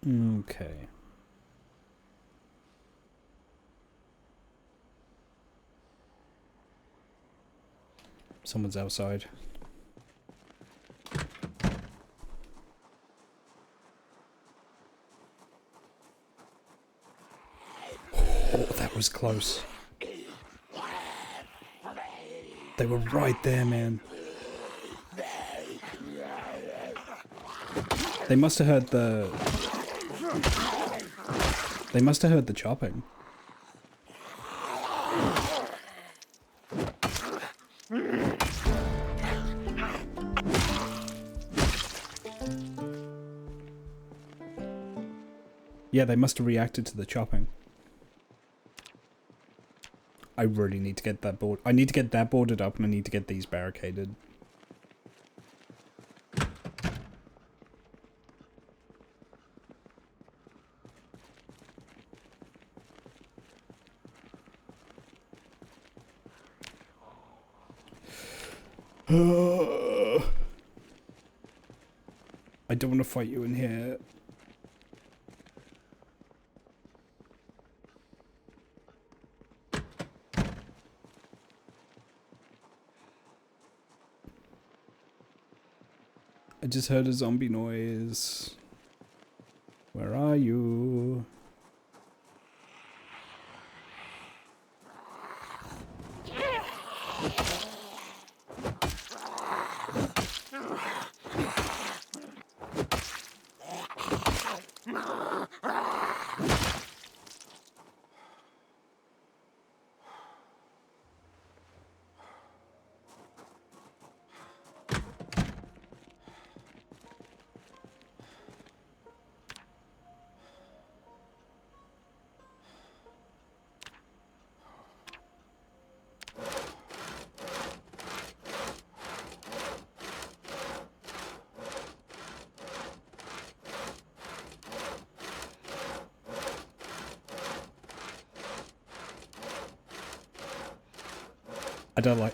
Okay. Someone's outside. Oh, that was close. They were right there, man. They must have heard the... They must have heard the chopping. Yeah, they must have reacted to the chopping. I really need to get that board. I need to get that boarded up and I need to get these barricaded. I don't want to fight you in here. I just heard a zombie noise. Where are you?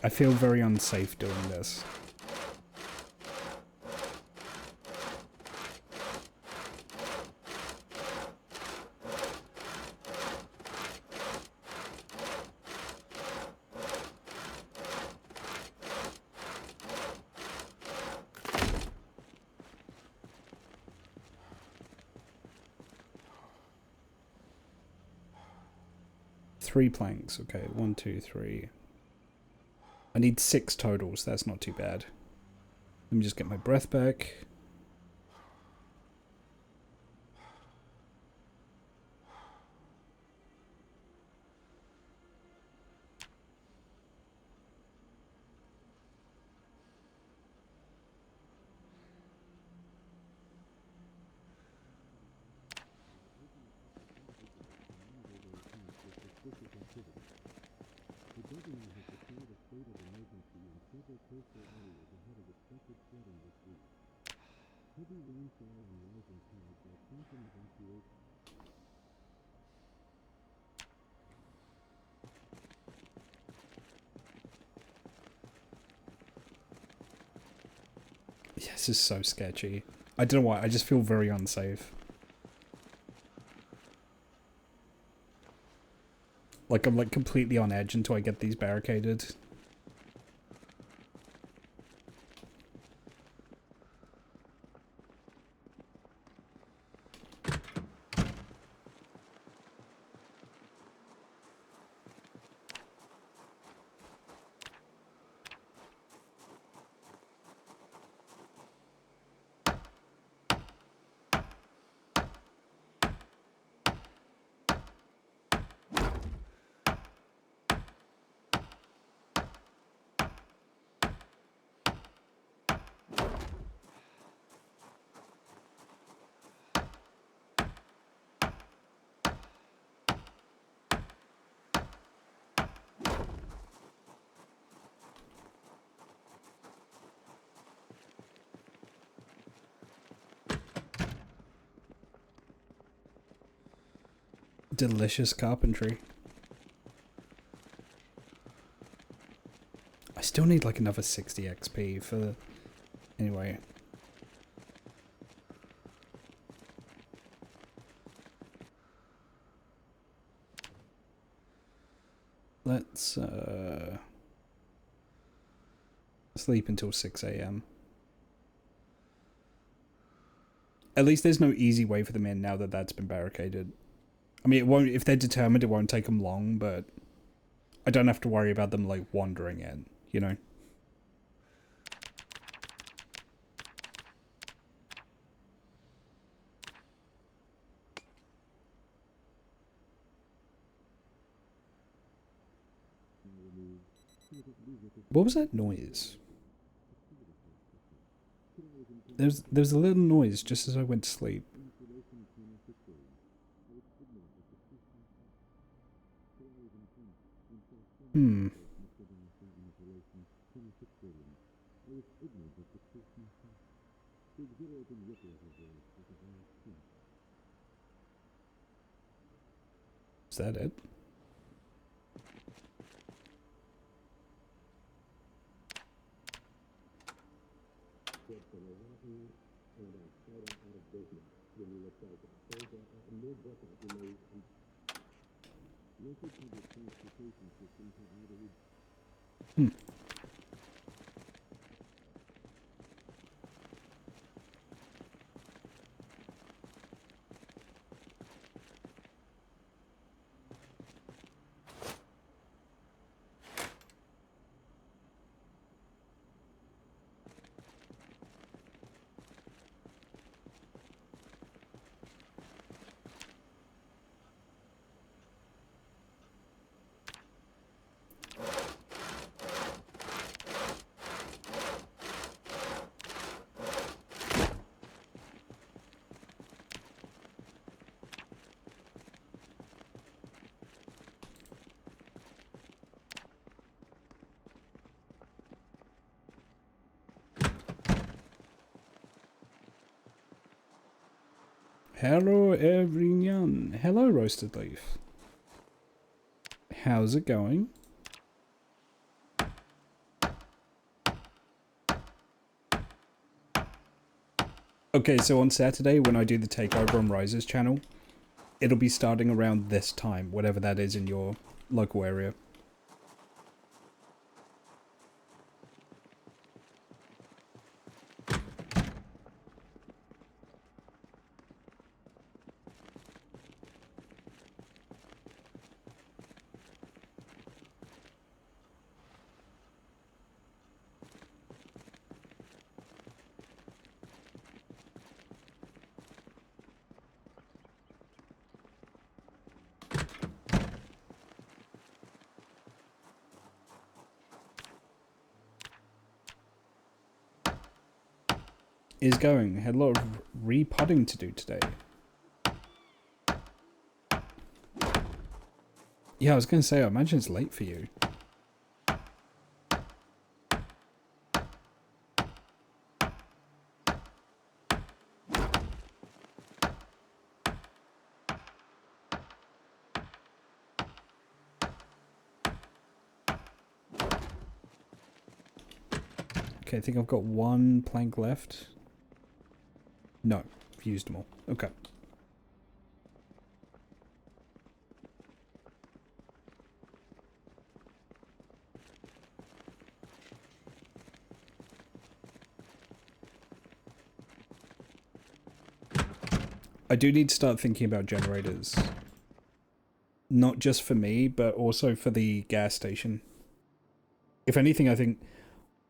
I feel very unsafe doing this. Three planks, okay, 1, 2, 3. I need 6 totals, that's not too bad. Let me just get my breath back. Yeah, this is so sketchy. I don't know why, I just feel very unsafe. Like I'm like completely on edge until I get these barricaded. Delicious carpentry. I still need like another 60 XP for... Anyway. Let's sleep until 6 a.m. At least there's no easy way for them in now that that's been barricaded. I mean, it won't, if they're determined, it won't take them long, but I don't have to worry about them, like, wandering in, you know? What was that noise? There's a little noise just as I went to sleep. Hmm. Is that it? Hmm. Hello everyone. Hello Roasted Leaf. How's it going? Okay, so on Saturday when I do the takeover on Rise's channel, it'll be starting around this time, whatever that is in your local area. Is going. Had a lot of repotting to do today. Yeah, I was going to say, I imagine it's late for you. Okay, I think I've got one plank left. No, I've used them all. Okay. I do need to start thinking about generators. Not just for me, but also for the gas station. If anything, I think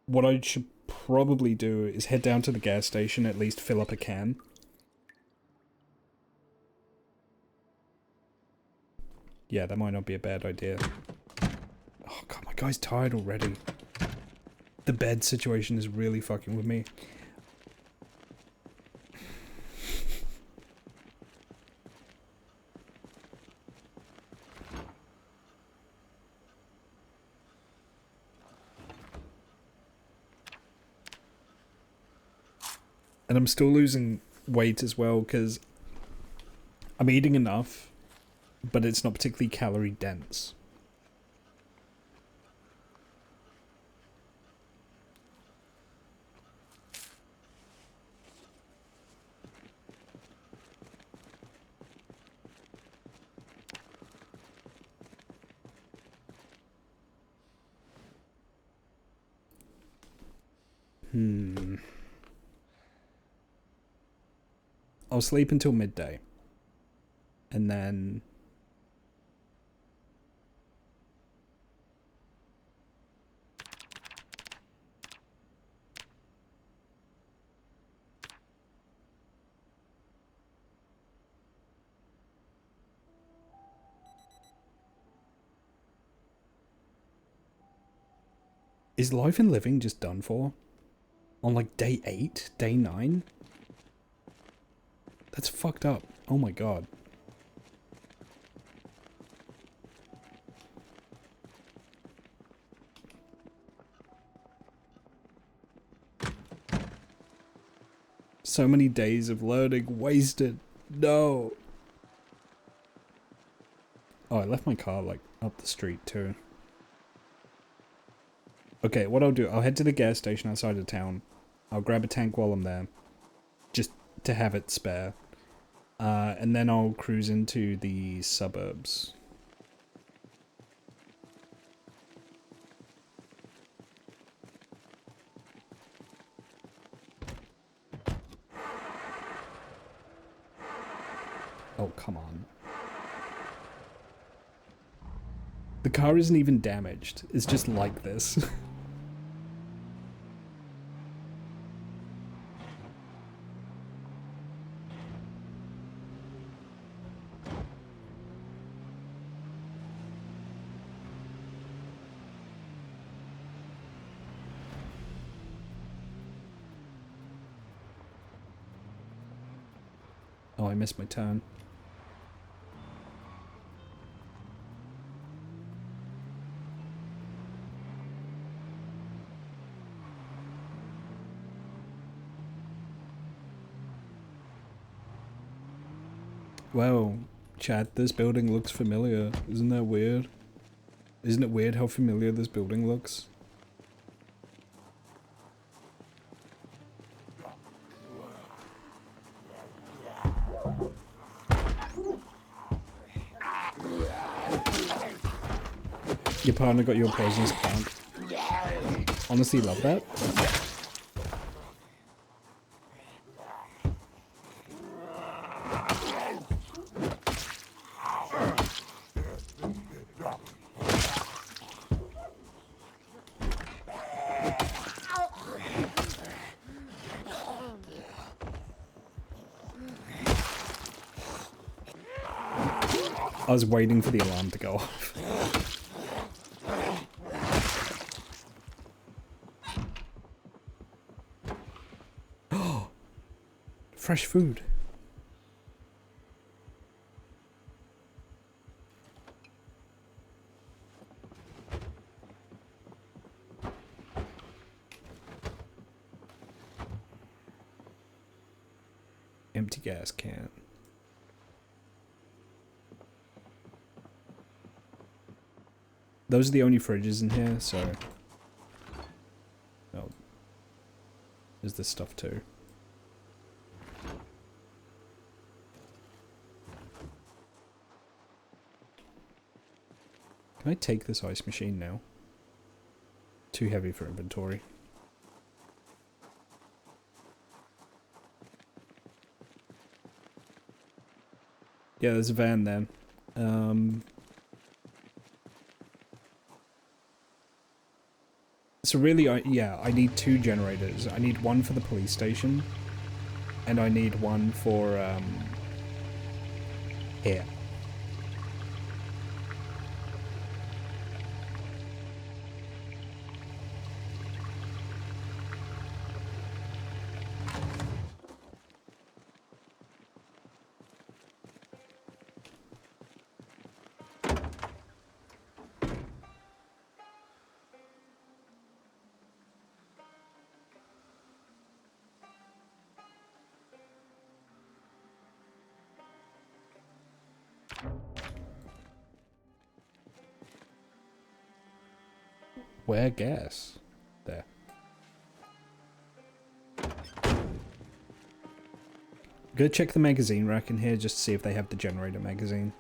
what I should probably do is head down to the gas station, at least fill up a can. Yeah, that might not be a bad idea. Oh god, my guy's tired already. The bed situation is really fucking with me. And I'm still losing weight as well because I'm eating enough, but it's not particularly calorie dense. I'll sleep until midday. And then... Is Life and Living just done for? On like day 8? Day 9? That's fucked up. Oh my god. So many days of learning wasted. No. Oh, I left my car like up the street too. Okay, what I'll do, I'll head to the gas station outside of town. I'll grab a tank while I'm there. Just to have it spare. And then I'll cruise into the suburbs. Oh, come on. The car isn't even damaged. It's just like this. Oh, I missed my turn. Wow, chat, this building looks familiar. Isn't that weird? Isn't it weird how familiar this building looks? Your partner got you a poisonous plant. Honestly, love that. I was waiting for the alarm to go off. Fresh food. Empty gas can. Those are the only fridges in here, so... Oh. There's this stuff too. Can I take this ice machine now? Too heavy for inventory. Yeah, there's a van there. So really, yeah, I need 2 generators. I need one for the police station, and I need one for, here. Where gas? There. Go check the magazine rack in here just to see if they have the generator magazine.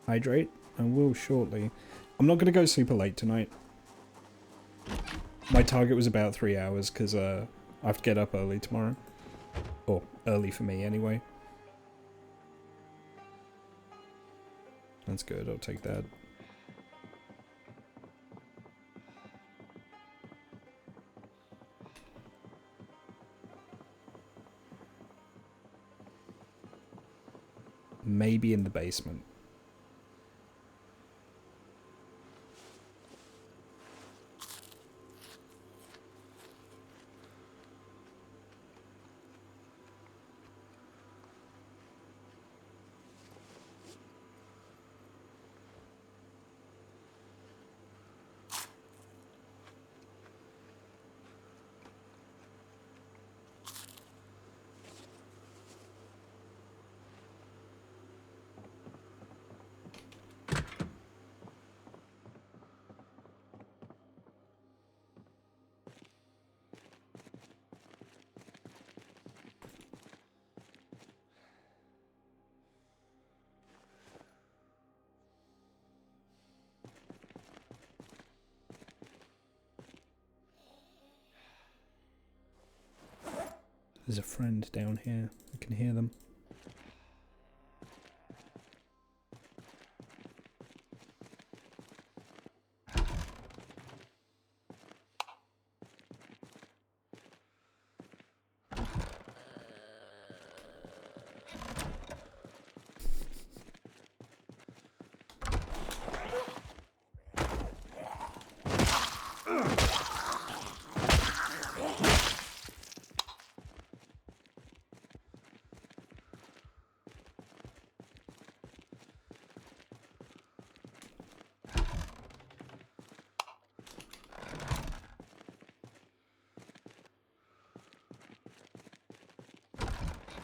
Hydrate? I will shortly. I'm not gonna go super late tonight. My target was about 3 hours because I have to get up early tomorrow. Or early for me anyway. That's good, I'll take that. Maybe in the basement. There's a friend down here. I can hear them.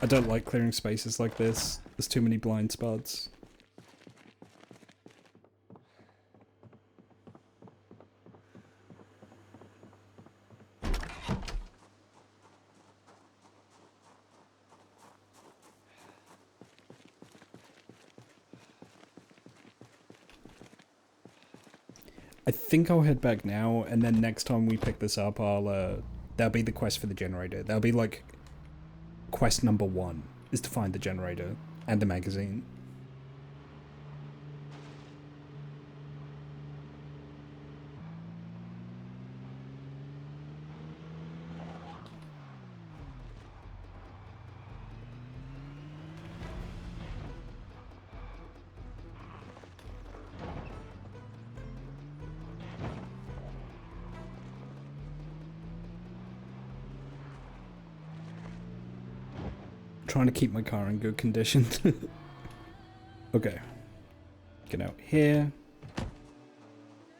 I don't like clearing spaces like this. There's too many blind spots. I think I'll head back now, and then next time we pick this up, that'll be the quest for the generator. That'll be like quest number 1 is to find the generator and the magazine. Trying to keep my car in good condition. Okay. Get out here.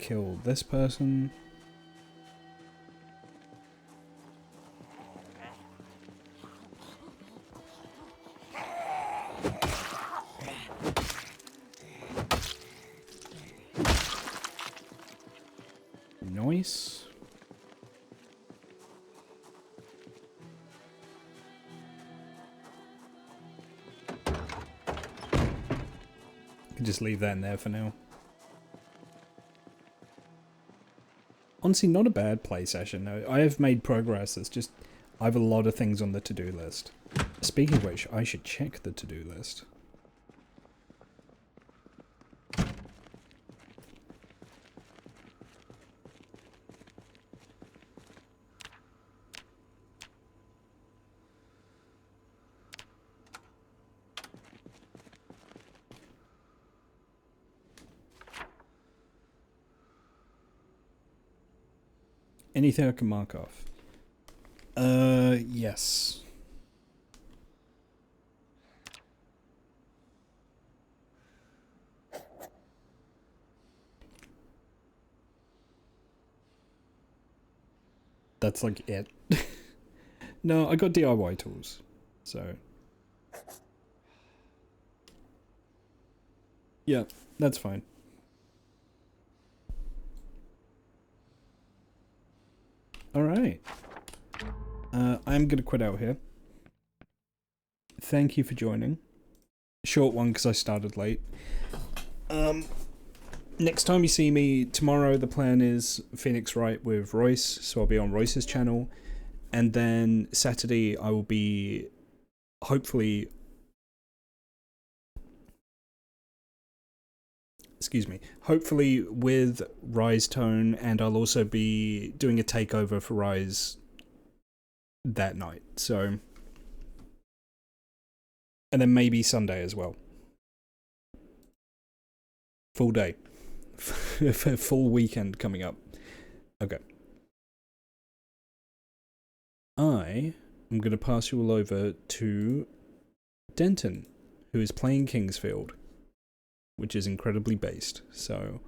Kill this person. Nice. Just leave that in there for now. Honestly, not a bad play session. I have made progress. It's just I have a lot of things on the to-do list. Speaking of which, I should check the to-do list. Anything I can mark off? Yes. That's like it. No, I got DIY tools, so. Yeah, that's fine. Alright. I'm gonna quit out here. Thank you for joining. Short one because I started late. next time you see me tomorrow, the plan is Phoenix Wright with Royce, so I'll be on Royce's channel, and then Saturday I will be hopefully with Rise Tone, and I'll also be doing a takeover for Rise that night. So, and then maybe Sunday as well. Full day. Full weekend coming up. Okay. I am going to pass you all over to Denton, who is playing Kingsfield, which is incredibly based. So,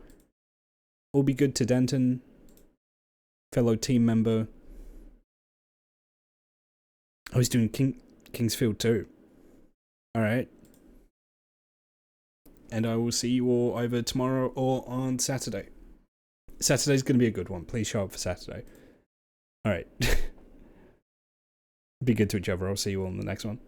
all be good to Denton, fellow team member. I was doing Kingsfield too. Alright. And I will see you all either tomorrow or on Saturday. Saturday's going to be a good one. Please show up for Saturday. Alright. Be good to each other. I'll see you all in the next one.